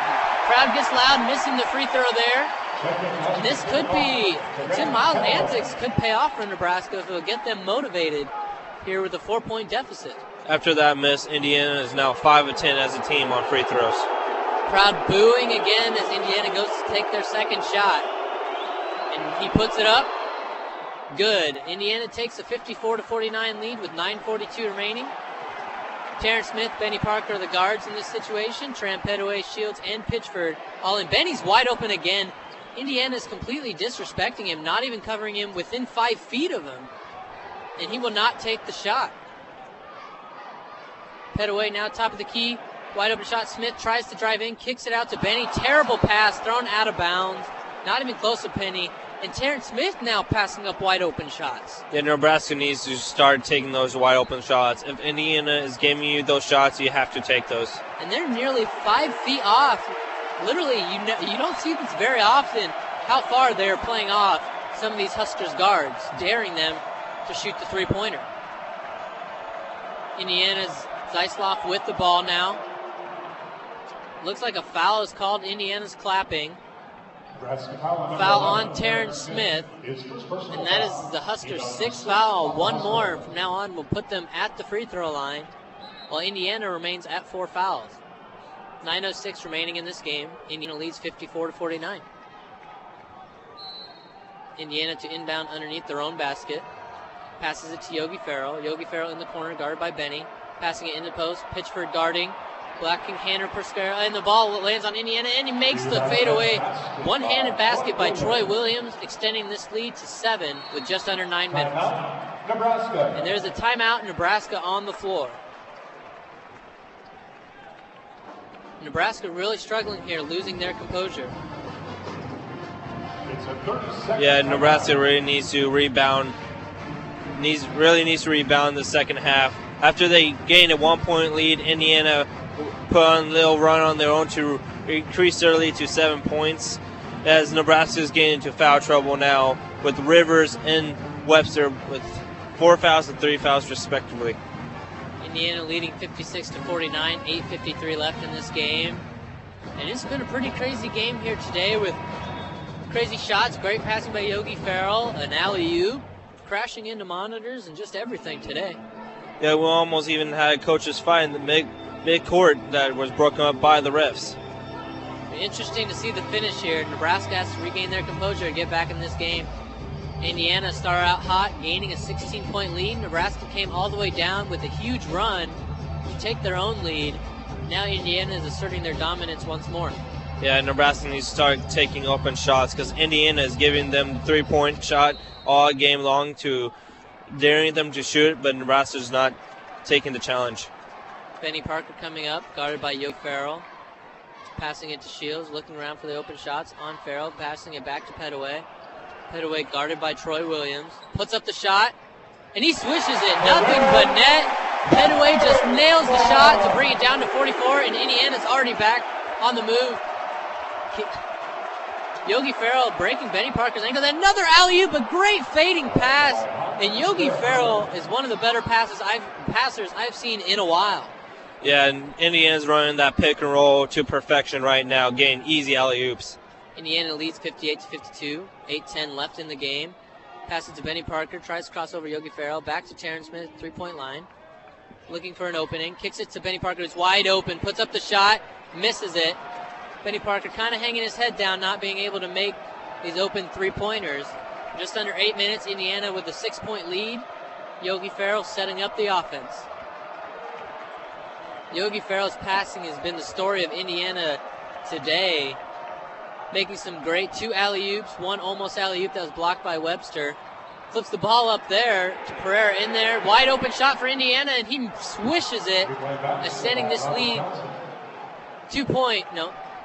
Crowd gets loud, missing the free throw there. And this could be, Tim Miles' antics could pay off for Nebraska if it'll get them motivated here with a 4-point deficit. After that miss, Indiana is now 5 of 10 as a team on free throws. Crowd booing again as Indiana goes to take their second shot. And he puts it up. Good. Indiana takes a 54-49 lead with 9:42 remaining. Terrence Smith, Benny Parker are the guards in this situation. Tram Petaway, Shields, and Pitchford all in. Benny's wide open again. Indiana's completely disrespecting him, not even covering him within 5 feet of him. And he will not take the shot. Petaway now top of the key. Wide open shot. Smith tries to drive in, kicks it out to Benny. Terrible pass, thrown out of bounds. Not even close to Penny. And Terrence Smith now passing up wide open shots. Yeah, Nebraska needs to start taking those wide open shots. If Indiana is giving you those shots, you have to take those. And they're nearly 5 feet off. Literally, you don't see this very often, how far they're playing off some of these Huskers guards, daring them to shoot the three-pointer. Indiana's Zeisloff with the ball now. Looks like a foul is called. Indiana's clapping. Foul on Terrence Smith, and that is the Huskers' 6th foul. 1 more from now on will put them at the free throw line, while Indiana remains at 4 fouls. 9:06 remaining in this game. Indiana leads 54-49. Indiana to inbound underneath their own basket. Passes it to Yogi Farrell. Yogi Farrell in the corner, guarded by Benny. Passing it in the post. Pitchford guarding. blocking Hannah Perscara, and the ball lands on Indiana, and he makes the fadeaway one-handed basket by Troy Williams, extending this lead to 7 with just under 9 minutes. Nebraska. And there's a timeout, Nebraska on the floor. Nebraska really struggling here, losing their composure. Yeah, Nebraska really needs to rebound. Really needs to rebound in the second half. After they gained a 1-point lead, Indiana put on a little run on their own to increase their lead to 7 points. As Nebraska is getting into foul trouble now with Rivers and Webster with 4 fouls and 3 fouls respectively. Indiana leading 56-49, 8:53 left in this game. And it's been a pretty crazy game here today with crazy shots, great passing by Yogi Farrell, an alley-oop, crashing into monitors, and just everything today. Yeah, we almost even had a coach's fight in the mid-court that was broken up by the refs. Interesting to see the finish here. Nebraska has to regain their composure and get back in this game. Indiana started out hot, gaining a 16-point lead. Nebraska came all the way down with a huge run to take their own lead. Now Indiana is asserting their dominance once more. Yeah, Nebraska needs to start taking open shots because Indiana is giving them the 3-point shot all game long to daring them to shoot, but Nebraska's not taking the challenge. Benny Parker coming up, guarded by Yogi Farrell. Passing it to Shields, looking around for the open shots on Farrell, passing it back to Pettaway. Pettaway guarded by Troy Williams. Puts up the shot, and he swishes it. Nothing but net. Pettaway just nails the shot to bring it down to 44, and Indiana's already back on the move. Yogi Farrell breaking Benny Parker's ankle. Another alley-oop, a great fading pass. And Yogi Farrell is one of the better passers I've seen in a while. Yeah, and Indiana's running that pick and roll to perfection right now, getting easy alley-oops. Indiana leads 58-52, 8:10 left in the game. Passes to Benny Parker, tries to cross over Yogi Farrell, back to Terrence Smith, 3-point line. Looking for an opening, kicks it to Benny Parker, who's wide open, puts up the shot, misses it. Benny Parker kind of hanging his head down, not being able to make these open three-pointers. Just under 8 minutes, Indiana with a 6-point lead. Yogi Farrell setting up the offense. Yogi Farrell's passing has been the story of Indiana today. Making some great 2 alley-oops, 1 almost alley-oop that was blocked by Webster. Flips the ball up there to Pereira in there. Wide open shot for Indiana, and he swishes it, extending this lead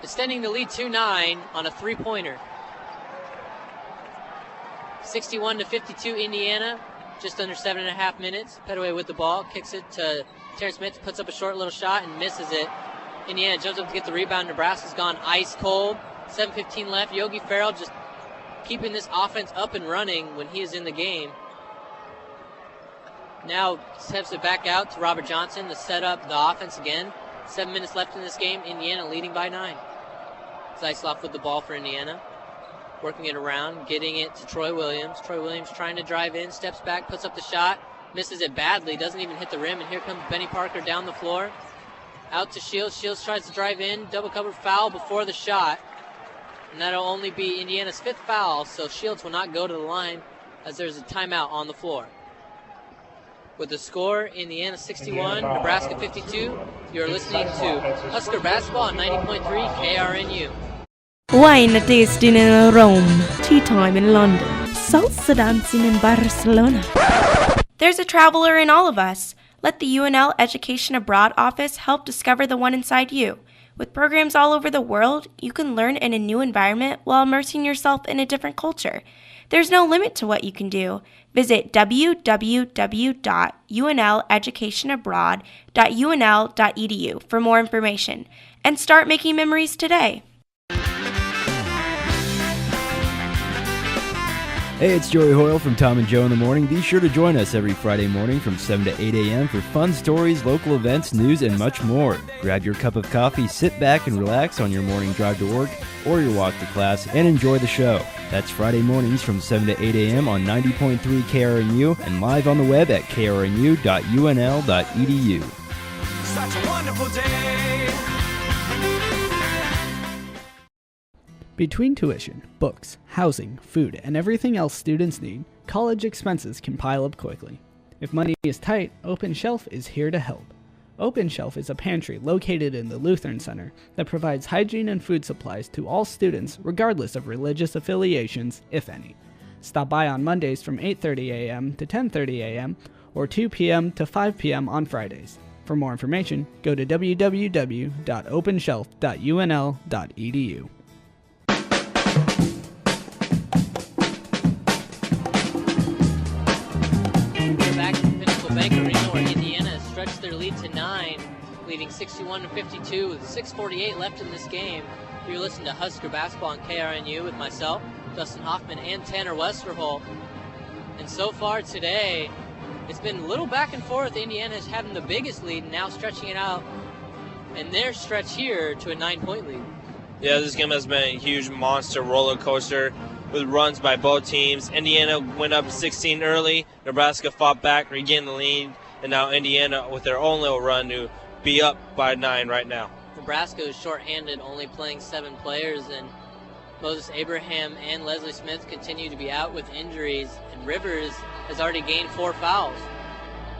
extending the lead 2-9 on a 3-pointer. 61-52 Indiana, just under 7.5 minutes. Pettaway with the ball, kicks it to Terrence Smith, puts up a short little shot and misses it. Indiana jumps up to get the rebound. Nebraska's gone ice cold. 7:15 left. Yogi Farrell just keeping this offense up and running when he is in the game. Now steps it back out to Robert Johnson to set up the offense again. 7 minutes left in this game. Indiana leading by 9. Zeisloff with the ball for Indiana. Working it around, getting it to Troy Williams. Troy Williams trying to drive in, steps back, puts up the shot, misses it badly, doesn't even hit the rim, and here comes Benny Parker down the floor. Out to Shields. Shields tries to drive in, double cover foul before the shot. And that'll only be Indiana's 5th foul, so Shields will not go to the line as there's a timeout on the floor. With the score, Indiana 61, Nebraska 52. You're listening to Husker Basketball on 90.3 KRNU. Wine tasting in Rome, tea time in London, salsa dancing in Barcelona. There's a traveler in all of us. Let the UNL Education Abroad office help discover the one inside you. With programs all over the world, you can learn in a new environment while immersing yourself in a different culture. There's no limit to what you can do. Visit www.unleducationabroad.unl.edu for more information and start making memories today. Hey, it's Joey Hoyle from Tom and Joe in the Morning. Be sure to join us every Friday morning from 7 to 8 a.m. for fun stories, local events, news, and much more. Grab your cup of coffee, sit back and relax on your morning drive to work or your walk to class, and enjoy the show. That's Friday mornings from 7 to 8 a.m. on 90.3 KRNU and live on the web at krnu.unl.edu. Such a wonderful day. Between tuition, books, housing, food, and everything else students need, college expenses can pile up quickly. If money is tight, Open Shelf is here to help. Open Shelf is a pantry located in the Lutheran Center that provides hygiene and food supplies to all students regardless of religious affiliations, if any. Stop by on Mondays from 8:30 a.m. to 10:30 a.m. or 2 p.m. to 5 p.m. on Fridays. For more information, go to www.openshelf.unl.edu. We're back to Pinnacle Bank Arena where Indiana has stretched their lead to 9, leading 61-52 with 6:48 left in this game. You're listening to Husker Basketball on KRNU with myself, Dustin Hoffman, and Tanner Westerholt. And so far today, it's been a little back and forth. Indiana is having the biggest lead and now stretching it out in their stretch here to a 9-point lead. Yeah, this game has been a huge monster roller coaster with runs by both teams. Indiana went up 16 early. Nebraska fought back, regained the lead, and now Indiana with their own little run to be up by 9 right now. Nebraska is shorthanded, only playing 7 players, and Moses Abraham and Leslie Smith continue to be out with injuries, and Rivers has already gained 4 fouls.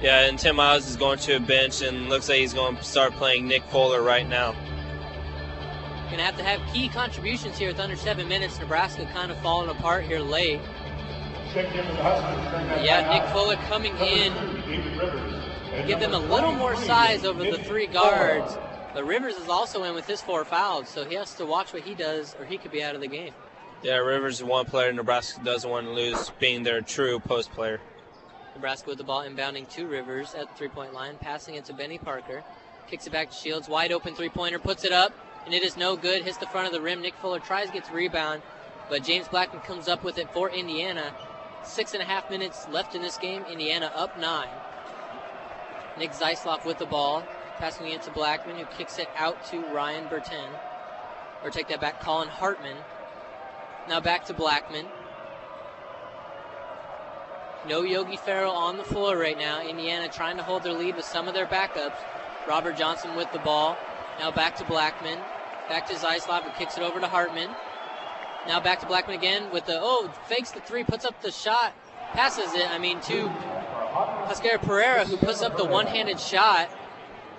Yeah, and Tim Miles is going to a bench, and looks like he's going to start playing Nick Fuller right now. Going to have key contributions here with under 7 minutes. Nebraska kind of falling apart here late. Yeah, Nick Fuller coming in, give them a little more size over the 3 guards. But Rivers is also in with his 4 fouls, so he has to watch what he does or he could be out of the game. Yeah, Rivers is one player Nebraska doesn't want to lose, being their true post player. Nebraska with the ball inbounding to Rivers at the 3-point line, passing it to Benny Parker. Kicks it back to Shields, wide open 3-pointer, puts it up, and it is no good. Hits the front of the rim. Nick Fuller tries to get the rebound, but James Blackman comes up with it for Indiana. 6.5 minutes left in this game. Indiana up 9. Nick Zeisloff with the ball, passing it to Blackman, who kicks it out to Ryan Bertin. Or take that back, Colin Hartman. Now back to Blackman. No Yogi Ferrell on the floor right now. Indiana trying to hold their lead with some of their backups. Robert Johnson with the ball. Now back to Blackman. Back to Zeisloff, who kicks it over to Hartman. Now back to Blackman again with the, fakes the 3, puts up the shot. Passes it, to Husker Pereira, who puts up the one-handed shot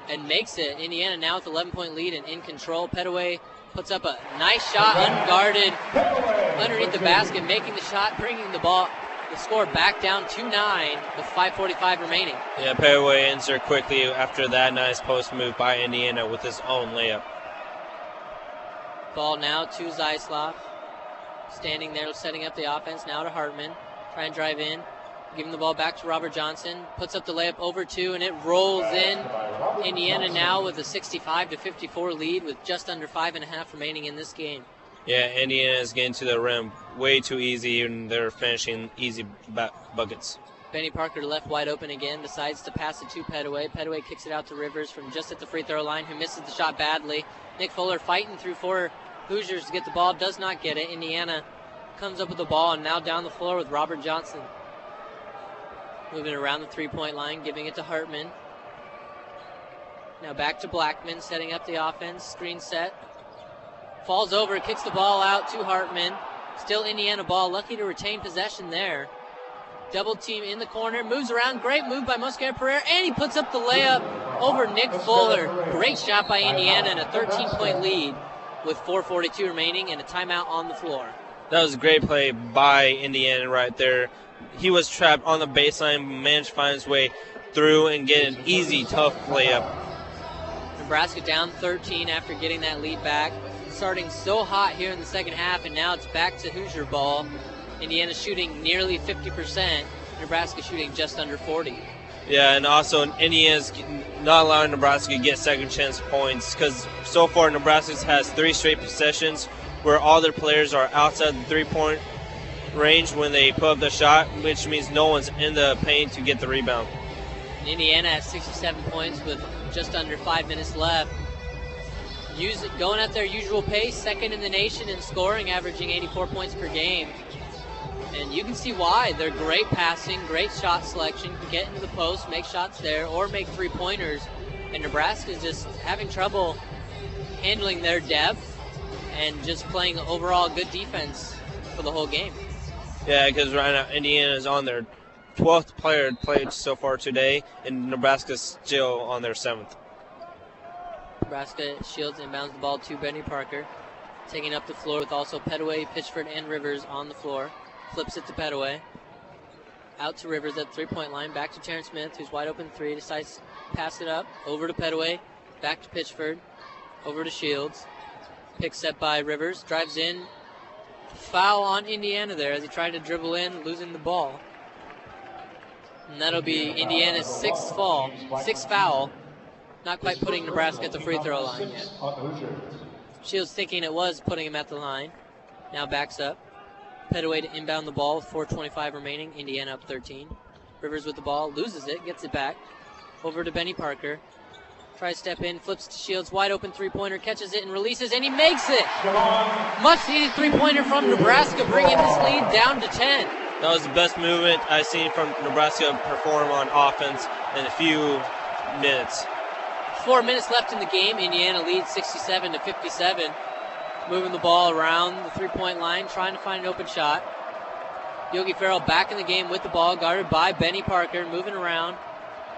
and makes it. Indiana now with 11-point lead and in control. Petaway puts up a nice shot, unguarded, underneath the basket, making the shot, bringing the score back down to 9 with 5:45 remaining. Yeah, Petaway ends there quickly after that nice post move by Indiana with his own layup. Ball now to Zeisloff. Standing there, setting up the offense. Now to Hartman. Try and drive in. Giving the ball back to Robert Johnson. Puts up the layup over 2, and it rolls in. Indiana now with a 65-54 lead with just under 5.5 remaining in this game. Yeah, Indiana is getting to the rim way too easy, and they're finishing easy buckets. Benny Parker left wide open again, decides to pass it to Petaway. Petaway kicks it out to Rivers from just at the free throw line, who misses the shot badly. Nick Fuller fighting through 4 Hoosiers to get the ball, does not get it. Indiana comes up with the ball and now down the floor with Robert Johnson. Moving around the 3-point line, giving it to Hartman. Now back to Blackman, setting up the offense. Screen set. Falls over, kicks the ball out to Hartman. Still Indiana ball, lucky to retain possession there. Double team in the corner, moves around, great move by Mosquera Pereira, and he puts up the layup over Nick Fuller. Great shot by Indiana and a 13-point lead with 4:42 remaining and a timeout on the floor. That was a great play by Indiana right there. He was trapped on the baseline, managed to find his way through and get an easy, tough layup. Nebraska down 13 after getting that lead back. Starting so hot here in the second half, and now it's back to Hoosier ball. Indiana shooting nearly 50%. Nebraska shooting just under 40. Yeah, and also Indiana's not allowing Nebraska to get second chance points because so far Nebraska has 3 straight possessions where all their players are outside the 3-point range when they put up the shot, which means no one's in the paint to get the rebound. And Indiana has 67 points with just under 5 minutes left. Going at their usual pace, second in the nation in scoring, averaging 84 points per game. And you can see why. They're great passing, great shot selection, can get into the post, make shots there, or make 3-pointers. And Nebraska's just having trouble handling their depth and just playing overall good defense for the whole game. Yeah, because right now Indiana is on their 12th player played so far today, and Nebraska's still on their 7th. Nebraska Shields inbounds the ball to Benny Parker. Taking up the floor with also Petaway, Pitchford, and Rivers on the floor. Flips it to Petaway. Out to Rivers at the three-point line. Back to Terrence Smith, who's wide open three. Decides to pass it up. Over to Petaway. Back to Pitchford. Over to Shields. Pick set by Rivers. Drives in. Foul on Indiana there as he tried to dribble in, losing the ball. And that'll be Indiana's sixth foul. Not quite putting Nebraska at the free throw line yet. Shields thinking it was putting him at the line. Now backs up. Petaway to inbound the ball with 4:25 remaining. Indiana up 13. Rivers with the ball, loses it, gets it back. Over to Benny Parker. Tries to step in, flips to Shields. Wide open three-pointer, catches it and releases, and he makes it! Much needed three-pointer from Nebraska, bringing this lead down to 10. That was the best movement I've seen from Nebraska perform on offense in a few minutes. 4 minutes left in the game. Indiana leads 67-57. Moving the ball around the three-point line, trying to find an open shot. Yogi Ferrell back in the game with the ball, guarded by Benny Parker, moving around.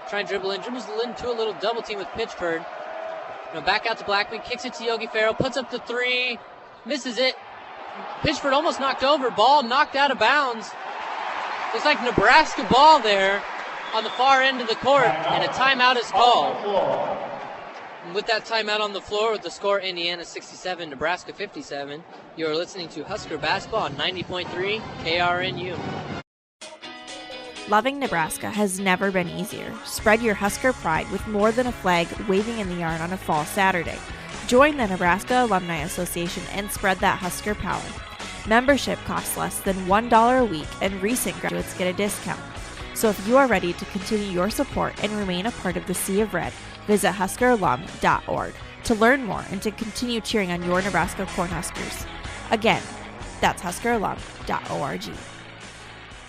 Trying to dribbles into a little double team with Pitchford. Back out to Blackman, kicks it to Yogi Ferrell, puts up the three, misses it. Pitchford almost knocked over, ball knocked out of bounds. Looks like Nebraska ball there on the far end of the court, and a timeout is called. And with that timeout on the floor, with the score Indiana 67, Nebraska 57, you are listening to Husker Basketball on 90.3 KRNU. Loving Nebraska has never been easier. Spread your Husker pride with more than a flag waving in the yard on a fall Saturday. Join the Nebraska Alumni Association and spread that Husker power. Membership costs less than $1 a week, and recent graduates get a discount. So if you are ready to continue your support and remain a part of the Sea of Red, visit HuskerAlum.org to learn more and to continue cheering on your Nebraska Cornhuskers. Again, that's HuskerAlum.org.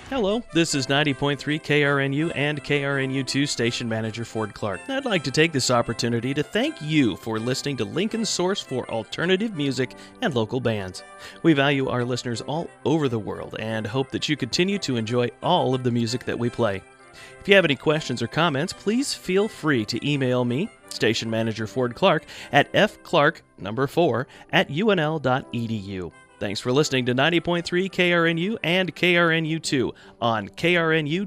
Hello, this is 90.3 KRNU and KRNU2 station manager Ford Clark. I'd like to take this opportunity to thank you for listening to Lincoln's source for alternative music and local bands. We value our listeners all over the world and hope that you continue to enjoy all of the music that we play. If you have any questions or comments, please feel free to email me, station manager Ford Clark, at fclark4@unl.edu. Thanks for listening to 90.3 KRNU and KRNU2 on krnu.unl.edu.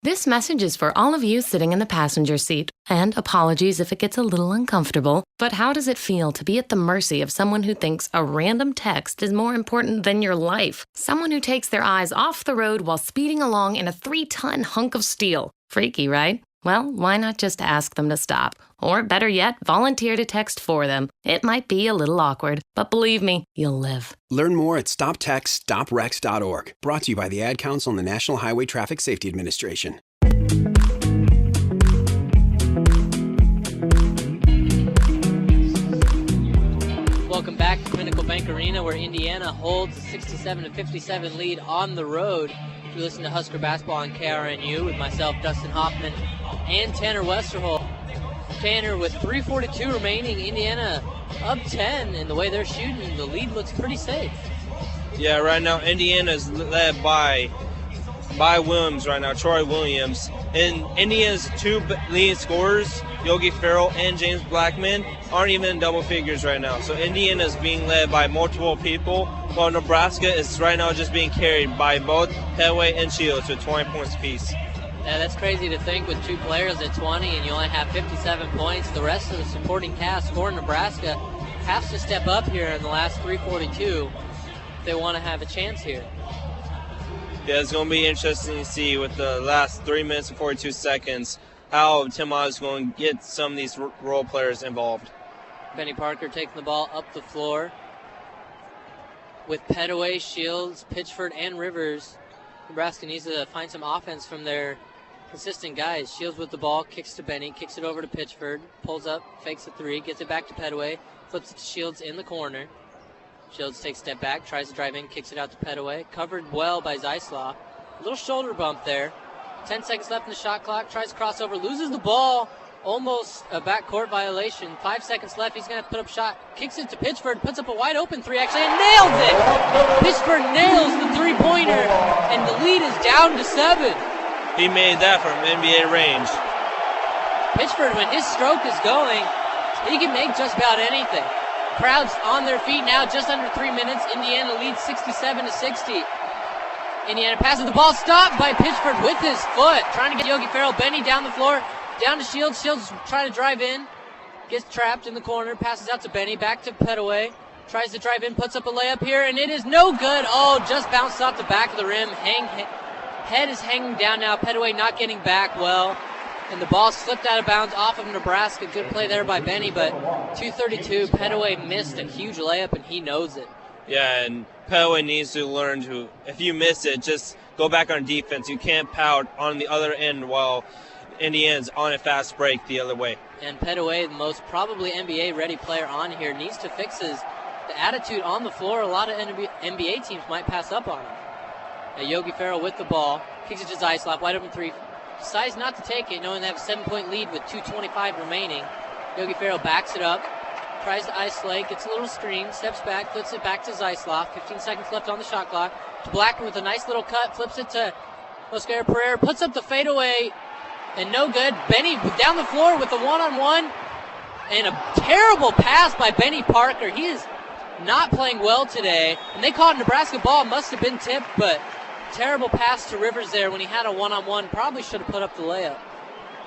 This message is for all of you sitting in the passenger seat. And apologies if it gets a little uncomfortable, but how does it feel to be at the mercy of someone who thinks a random text is more important than your life? Someone who takes their eyes off the road while speeding along in a 3-ton hunk of steel. Freaky, right? Well, why not just ask them to stop? Or better yet, volunteer to text for them. It might be a little awkward, but believe me, you'll live. Learn more at stoptextstoprex.org. Brought to you by the Ad Council and the National Highway Traffic Safety Administration. Welcome back to Pinnacle Bank Arena, where Indiana holds a 67-57 lead on the road. You listen to Husker Basketball on KRNU with myself, Dustin Hoffman, and Tanner Westerholt. Tanner, with 3:42 remaining, Indiana up 10, and the way they're shooting, the lead looks pretty safe. Yeah, right now Indiana is led by Williams right now, Troy Williams. And Indiana's two leading scorers, Yogi Ferrell and James Blackman, aren't even in double figures right now. So Indiana is being led by multiple people, while Nebraska is right now just being carried by both Petaway and Shields with 20 points apiece. Yeah, that's crazy to think with two players at 20 and you only have 57 points. The rest of the supporting cast for Nebraska has to step up here in the last 3:42 if they want to have a chance here. Yeah, it's going to be interesting to see with the last 3 minutes and 42 seconds how Tim Oz is going to get some of these role players involved. Benny Parker taking the ball up the floor with Petaway, Shields, Pitchford, and Rivers. Nebraska needs to find some offense from their consistent guys. Shields with the ball, kicks to Benny, kicks it over to Pitchford, pulls up, fakes a three, gets it back to Petaway, flips it to Shields in the corner. Shields takes a step back, tries to drive in, kicks it out to Petaway. Covered well by Zeislaw. A little shoulder bump there. 10 seconds left in the shot clock, tries to cross over, loses the ball. Almost a backcourt violation. 5 seconds left, he's going to put up a shot. Kicks it to Pitchford, puts up a wide open three actually, and nails it! Pitchford nails the three-pointer, and the lead is down to 7. He made that from NBA range. Pitchford, when his stroke is going, he can make just about anything. Crowds on their feet now, just under 3 minutes. Indiana leads 67-60. Indiana passes the ball, stopped by Pitchford with his foot, trying to get Yogi Farrell. Benny down the floor, down to Shields. Shields trying to drive in, gets trapped in the corner, passes out to Benny, back to Petaway. Tries to drive in, puts up a layup here, and it is no good. Oh, just bounced off the back of the rim. Head is hanging down now. Petaway not getting back well. And the ball slipped out of bounds off of Nebraska. Good play there by Benny, but 2:32. Petaway missed a huge layup, and he knows it. Yeah, and Petaway needs to learn to, if you miss it, just go back on defense. You can't pout on the other end while Indiana's on a fast break the other way. And Petaway, the most probably NBA-ready player on here, needs to fix the attitude on the floor. A lot of NBA teams might pass up on him. Now Yogi Farrell with the ball. Kicks it to Zeislop, wide open three. Decides not to take it, knowing they have a 7-point lead with 2:25 remaining. Yogi Farrell backs it up. Tries to isolate, gets a little screen, steps back, flips it back to Zeislop. 15 seconds left on the shot clock. To Blackman with a nice little cut, flips it to Oscar Pereira, puts up the fadeaway, and no good. Benny down the floor with a one-on-one, and a terrible pass by Benny Parker. He is not playing well today, and they caught Nebraska ball. Must have been tipped, but terrible pass to Rivers there when he had a one-on-one. Probably should have put up the layup.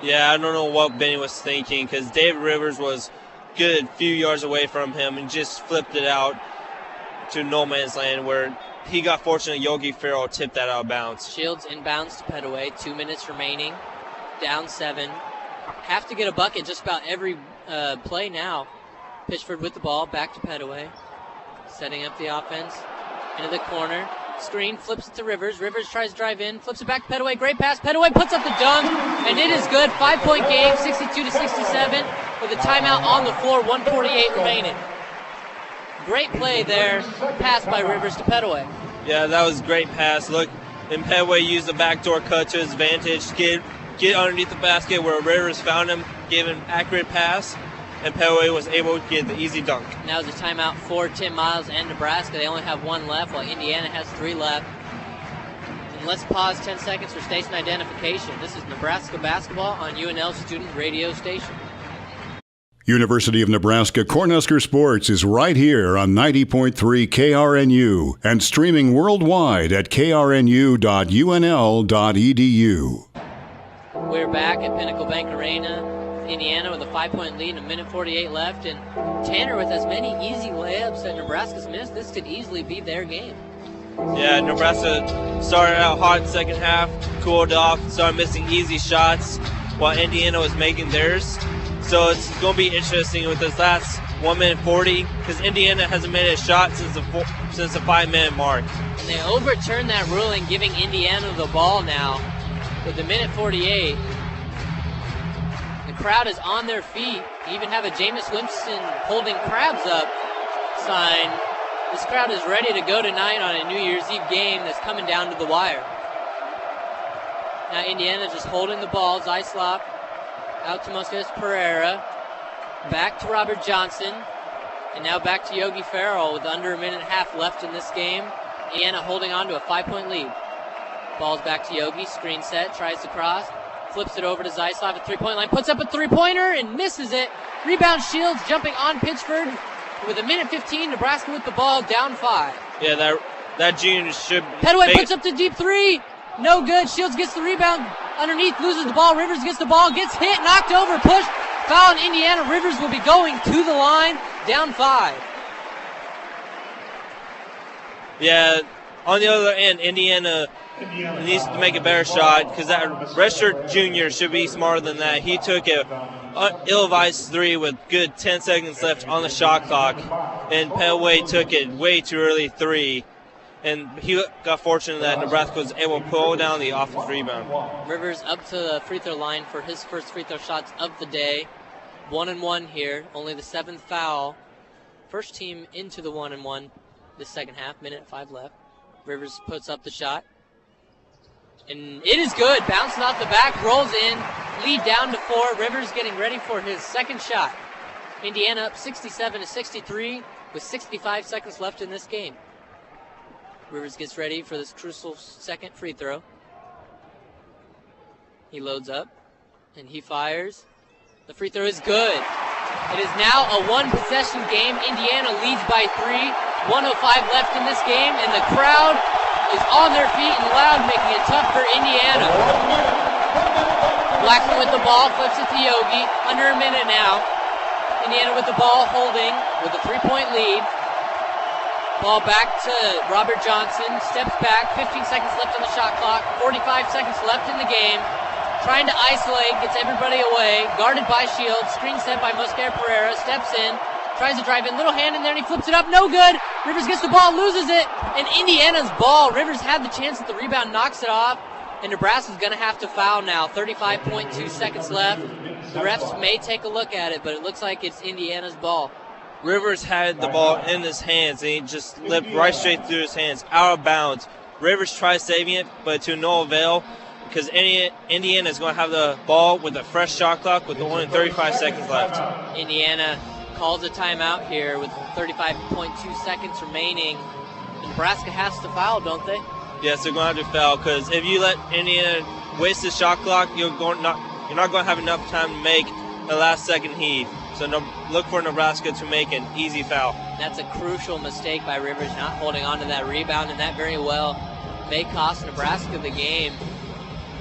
Yeah, I don't know what Benny was thinking, because David Rivers was good few yards away from him and just flipped it out to no man's land, where he got fortunate. Yogi Farrell tipped that out of bounds. Shields inbounds to Petaway. 2 minutes remaining. Down 7. Have to get a bucket just about every play now. Pitchford with the ball. Back to Petaway. Setting up the offense. Into the corner. Screen. Flips it to Rivers. Rivers tries to drive in. Flips it back to Petaway. Great pass. Petaway puts up the dunk. And it is good. 5-point game. 62-67. With a timeout on the floor. 1:48 remaining. Great play there. Pass by Rivers to Petaway. Yeah, that was a great pass. Look, and Petaway used the backdoor cut to his advantage. Get underneath the basket where Rivers found him, gave an accurate pass, and Petaway was able to get the easy dunk. Now is a timeout for Tim Miles and Nebraska. They only have 1 left, while Indiana has 3 left. And let's pause 10 seconds for station identification. This is Nebraska basketball on UNL Student Radio Station. University of Nebraska Cornhusker Sports is right here on 90.3 KRNU and streaming worldwide at krnu.unl.edu. We're back at Pinnacle Bank Arena, Indiana with a 5-point lead and 1:48 left. And Tanner with as many easy layups that Nebraska's missed, this could easily be their game. Yeah, Nebraska started out hot second half, cooled off, started missing easy shots while Indiana was making theirs. So it's going to be interesting with this last 1 minute 40, because Indiana hasn't made a shot since the 5-minute mark. And they overturned that ruling, giving Indiana the ball now with the minute 48. The crowd is on their feet. You even have a Jameis Winston holding crabs up sign. This crowd is ready to go tonight on a New Year's Eve game that's coming down to the wire. Now Indiana just holding the ball. Zeislop out to Mosquez Pereira. Back to Robert Johnson. And now back to Yogi Farrell with under a minute and a half left in this game. Indiana holding on to a 5-point lead. Ball's back to Yogi. Screen set. Tries to cross. Flips it over to Zeislop at 3-point line. Puts up a 3-pointer and misses it. Rebound Shields jumping on Pittsford. With a minute 15, Nebraska with the ball down 5. Yeah, that junior should... Petaway puts up the deep 3. No good. Shields gets the rebound. Underneath, loses the ball. Rivers gets the ball. Gets hit, knocked over, pushed. Foul in Indiana. Rivers will be going to the line. Down 5. Yeah, on the other end, Indiana needs to make a better shot, because that redshirt junior should be smarter than that. He took a ill-advised 3 with good 10 seconds left on the shot clock, and Petaway took it way too early 3. And he got fortunate that Nebraska was able to pull down the offensive rebound. Rivers up to the free throw line for his first free throw shots of the day. 1-1 here, only the 7th foul. First team into the 1-1 this second half, minute 5 left. Rivers puts up the shot. And it is good, bouncing off the back, rolls in, lead down to 4. Rivers getting ready for his second shot. Indiana up 67-63 with 65 seconds left in this game. Rivers gets ready for this crucial second free throw. He loads up, and he fires. The free throw is good. It is now a one-possession game. Indiana leads by 3. 1:05 left in this game, and the crowd is on their feet and loud, making it tough for Indiana. Blackman with the ball, flips it to Yogi. Under a minute now. Indiana with the ball, holding with a 3-point lead. Ball back to Robert Johnson, steps back, 15 seconds left on the shot clock, 45 seconds left in the game. Trying to isolate, gets everybody away, guarded by Shields, screen set by Mosquera Pereira, steps in, tries to drive in, little hand in there, and he flips it up, no good. Rivers gets the ball, loses it, and Indiana's ball. Rivers had the chance at the rebound, knocks it off, and Nebraska's going to have to foul now. 35.2 seconds left. The refs may take a look at it, but it looks like it's Indiana's ball. Rivers had the ball in his hands, and he just slipped right straight through his hands, out of bounds. Rivers tried saving it, but to no avail, because Indiana is going to have the ball with a fresh shot clock with only 35 seconds left. Indiana calls a timeout here with 35.2 seconds remaining. Nebraska has to foul, don't they? Yes, they're going to have to foul, because if you let Indiana waste the shot clock, you're not going to have enough time to make the last second heave. So look for Nebraska to make an easy foul. That's a crucial mistake by Rivers, not holding on to that rebound, and that very well may cost Nebraska the game.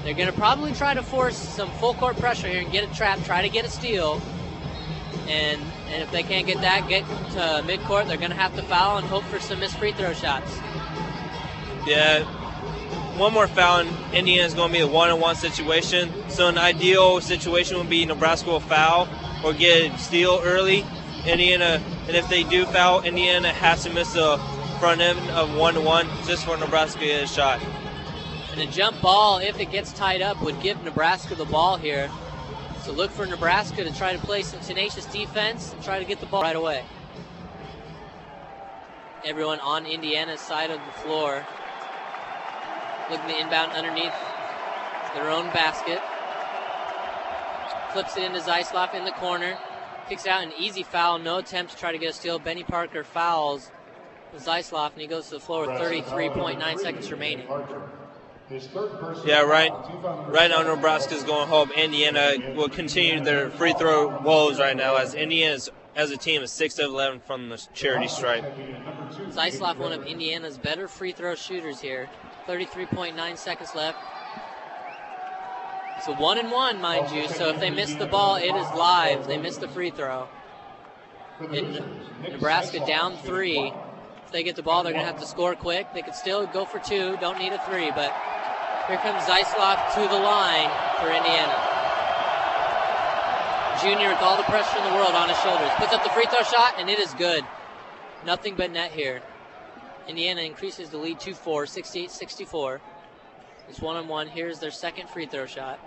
They're going to probably try to force some full court pressure here and get a trap, try to get a steal. And if they can't get that, get to midcourt, they're going to have to foul and hope for some missed free throw shots. Yeah, one more foul and Indiana's going to be a one-on-one situation. So an ideal situation would be Nebraska will foul or get a steal early. Indiana, and if they do foul, Indiana has to miss the front end of one-to-one just for Nebraska to get a shot. And a jump ball, if it gets tied up, would give Nebraska the ball here. So look for Nebraska to try to play some tenacious defense and try to get the ball right away. Everyone on Indiana's side of the floor looking to inbound underneath their own basket. Flips it into Zeislav in the corner. Kicks out an easy foul, no attempt to try to get a steal. Benny Parker fouls Zeislav, and he goes to the floor with 33.9 seconds remaining. Yeah, right now Nebraska's going home. Indiana will continue their free throw woes right now, as Indiana as a team is 6 of 11 from the charity stripe. Zeislav, one of Indiana's better free throw shooters here. 33.9 seconds left. It's a 1-and-1, mind you, so if they miss the ball, it is live. They miss the free throw. Nebraska down 3. If they get the ball, they're going to have to score quick. They could still go for 2, don't need a 3, but here comes Zeislav to the line for Indiana. Junior with all the pressure in the world on his shoulders. Puts up the free throw shot, and it is good. Nothing but net here. Indiana increases the lead 2-4, 68-64. It's 1-on-1. Here's their second free throw shot.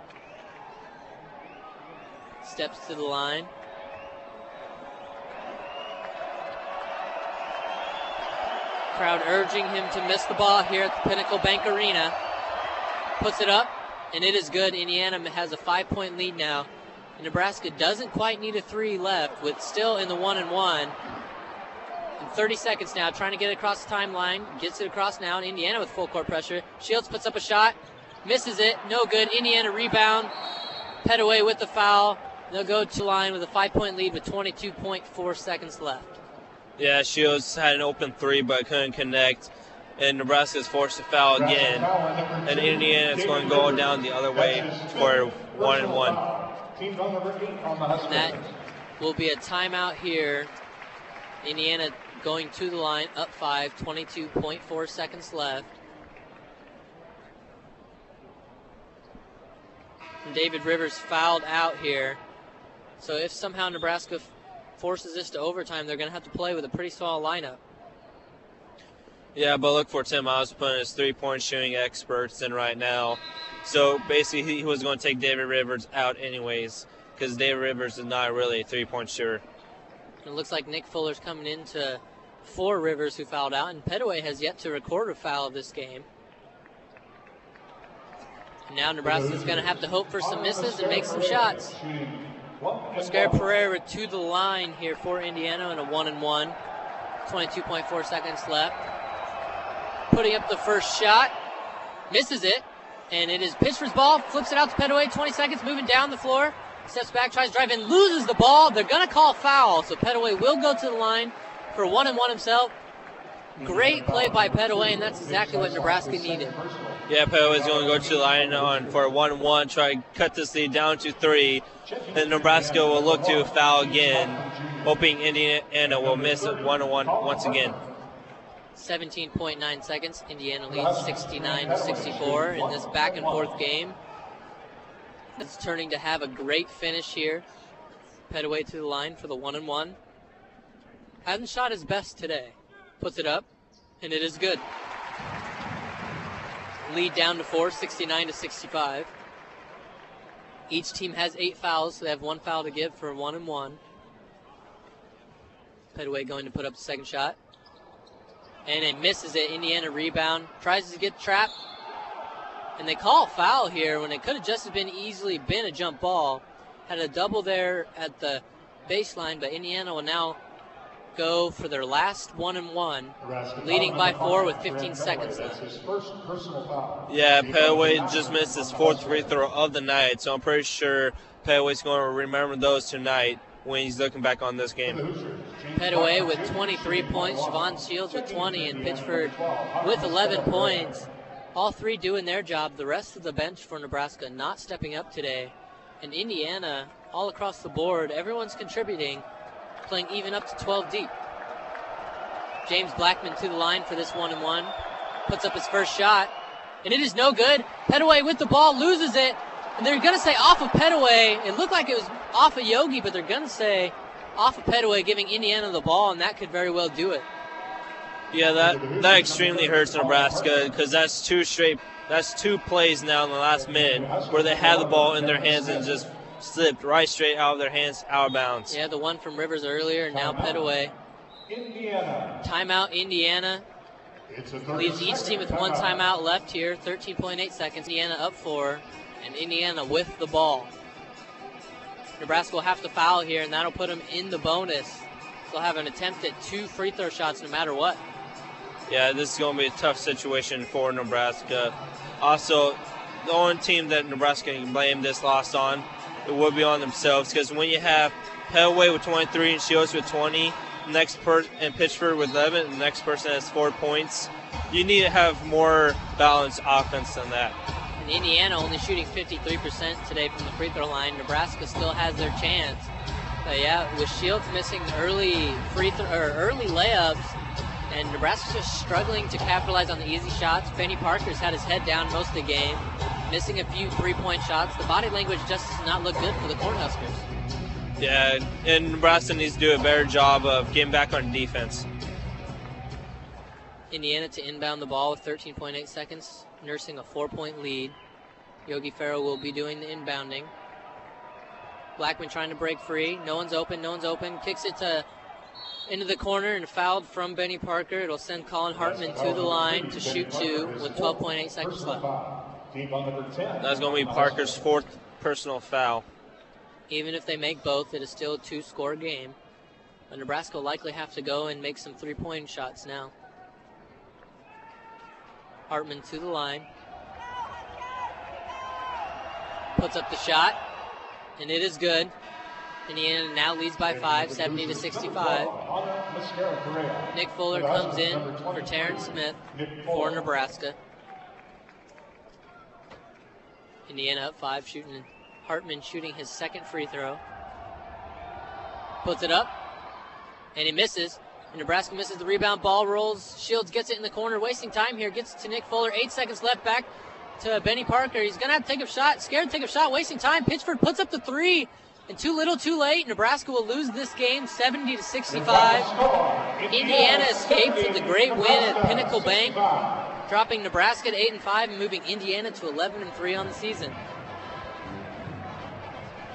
Steps to the line. Crowd urging him to miss the ball here at the Pinnacle Bank Arena. Puts it up, and it is good. Indiana has a 5-point lead now. And Nebraska doesn't quite need a 3 left, with still in the 1-and-1. And 30 seconds now, trying to get it across the timeline. Gets it across now, and Indiana with full court pressure. Shields puts up a shot, misses it, no good. Indiana rebound. Petaway with the foul. They'll go to the line with a 5-point lead with 22.4 seconds left. Yeah, Shields had an open 3 but couldn't connect, and Nebraska's forced to foul again. And Indiana's going to go down the other way for 1-and-1. And that will be a timeout here. Indiana going to the line, up 5, 22.4 seconds left. And David Rivers fouled out here. So if somehow Nebraska forces this to overtime, they're going to have to play with a pretty small lineup. Yeah, but look for Tim Miles putting his 3-point shooting experts in right now. So basically he was going to take David Rivers out anyways, because David Rivers is not really a 3-point shooter. It looks like Nick Fuller's coming into for Rivers, who fouled out, and Petaway has yet to record a foul of this game. And now Nebraska's going to have to hope for some misses and make some shots. Mosquera Pereira to the line here for Indiana in a 1-and-1. 22.4 seconds left. Putting up the first shot. Misses it. And it is Pittsford's ball. Flips it out to Petaway. 20 seconds moving down the floor. Steps back, tries to drive in, loses the ball. They're going to call foul, so Petaway will go to the line for 1-and-1 himself. Great play by Petaway, and that's exactly what Nebraska needed. Yeah, Petaway's going to go to the line for a 1-1, try to cut this lead down to 3. Then Nebraska will look to foul again, hoping Indiana will miss a 1-1 once again. 17.9 seconds. Indiana leads 69-64 in this back-and-forth game. It's turning to have a great finish here. Petaway to the line for the 1-and-1. Hasn't shot his best today. Puts it up, and it is good. Lead down to 4, 69-65. Each team has 8 fouls, so they have 1 foul to give for a 1-and-1. Petaway going to put up the second shot. And it misses it. Indiana rebound. Tries to get trapped. And they call a foul here when it could have just easily been a jump ball. Had a double there at the baseline, but Indiana will now go for their last 1-and-1, leading by 4 with 15 seconds left. Yeah, Petaway just missed his 4th free throw of the night, so I'm pretty sure Petaway's going to remember those tonight when he's looking back on this game. Petaway with 23 points, Javon Shields with 20, and Pitchford with 11 points. All three doing their job. The rest of the bench for Nebraska not stepping up today. And Indiana, all across the board, everyone's contributing, playing even up to 12 deep. James Blackman to the line for this 1-and-1. Puts up his first shot, and it is no good. Petaway with the ball, loses it. And they're going to say off of Petaway. It looked like it was off of Yogi, but they're going to say off of Petaway, giving Indiana the ball, and that could very well do it. Yeah, that extremely hurts Nebraska because that's 2 plays now in the last minute where they had the ball in their hands and just slipped right straight out of their hands, out of bounds. Yeah, the one from Rivers earlier, and now Petaway. Timeout, Indiana. Leaves each team with 1 timeout left here, 13.8 seconds. Indiana up 4, and Indiana with the ball. Nebraska will have to foul here, and that'll put them in the bonus. They'll have an attempt at 2 free throw shots no matter what. Yeah, this is going to be a tough situation for Nebraska. Also, the only team that Nebraska can blame this loss on, it will be on themselves, because when you have Petaway with 23 and Shields with 20, and Pitchford with 11, the next person has 4 points, you need to have more balanced offense than that. And Indiana only shooting 53% today from the free throw line. Nebraska still has their chance. But yeah, with Shields missing early layups, and Nebraska's just struggling to capitalize on the easy shots. Benny Parker's had his head down most of the game, missing a few 3-point shots. The body language just does not look good for the Cornhuskers. Yeah, and Nebraska needs to do a better job of getting back on defense. Indiana to inbound the ball with 13.8 seconds, nursing a 4-point lead. Yogi Ferrell will be doing the inbounding. Blackman trying to break free. No one's open. Kicks it into the corner and fouled from Benny Parker. It'll send Colin Hartman to the line to shoot 2 with 12.8 seconds left. That's going to be Parker's 4th personal foul. Even if they make both, it is still a 2-score game. But Nebraska will likely have to go and make some 3-point shots now. Hartman to the line. Puts up the shot, and it is good. Indiana now leads by 5, 70-65. Nick Fuller comes in for Terrence Smith for Nebraska. Indiana up 5, shooting. Hartman shooting his 2nd free throw. Puts it up, and he misses. And Nebraska misses the rebound. Ball rolls. Shields gets it in the corner, wasting time here. Gets it to Nick Fuller. 8 seconds left. Back to Benny Parker. He's going to have to take a shot. Scared to take a shot, wasting time. Pitchford puts up the 3. And too little, too late. Nebraska will lose this game 70-65. Indiana escaped with a great win at Pinnacle Bank, dropping Nebraska to 8-5 and moving Indiana to 11-3 on the season.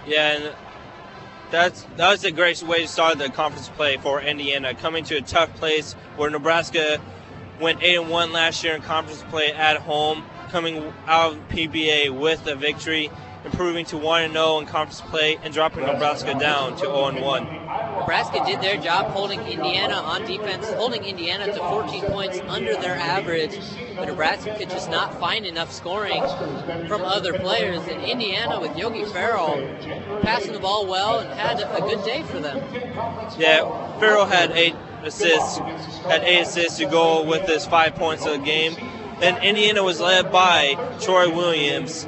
Yeah, and that was a great way to start the conference play for Indiana, coming to a tough place where Nebraska went 8-1 last year in conference play at home, coming out of PBA with a victory, improving to 1-0 in conference play, and dropping Nebraska down to 0-1. Nebraska did their job holding Indiana on defense, holding Indiana to 14 points under their average, but Nebraska could just not find enough scoring from other players. And Indiana, with Yogi Farrell passing the ball well, and had a good day for them. Yeah, Farrell had 8 assists to go with his 5 points of the game. And Indiana was led by Troy Williams,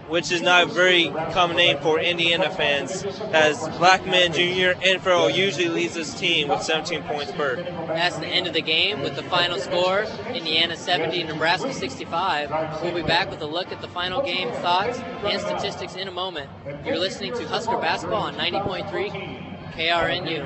which is not a very common name for Indiana fans, as Blackman Jr. and Farrell usually leads his team with 17 points per. That's the end of the game with the final score, Indiana 70, Nebraska 65. We'll be back with a look at the final game, thoughts, and statistics in a moment. You're listening to Husker Basketball on 90.3 KRNU.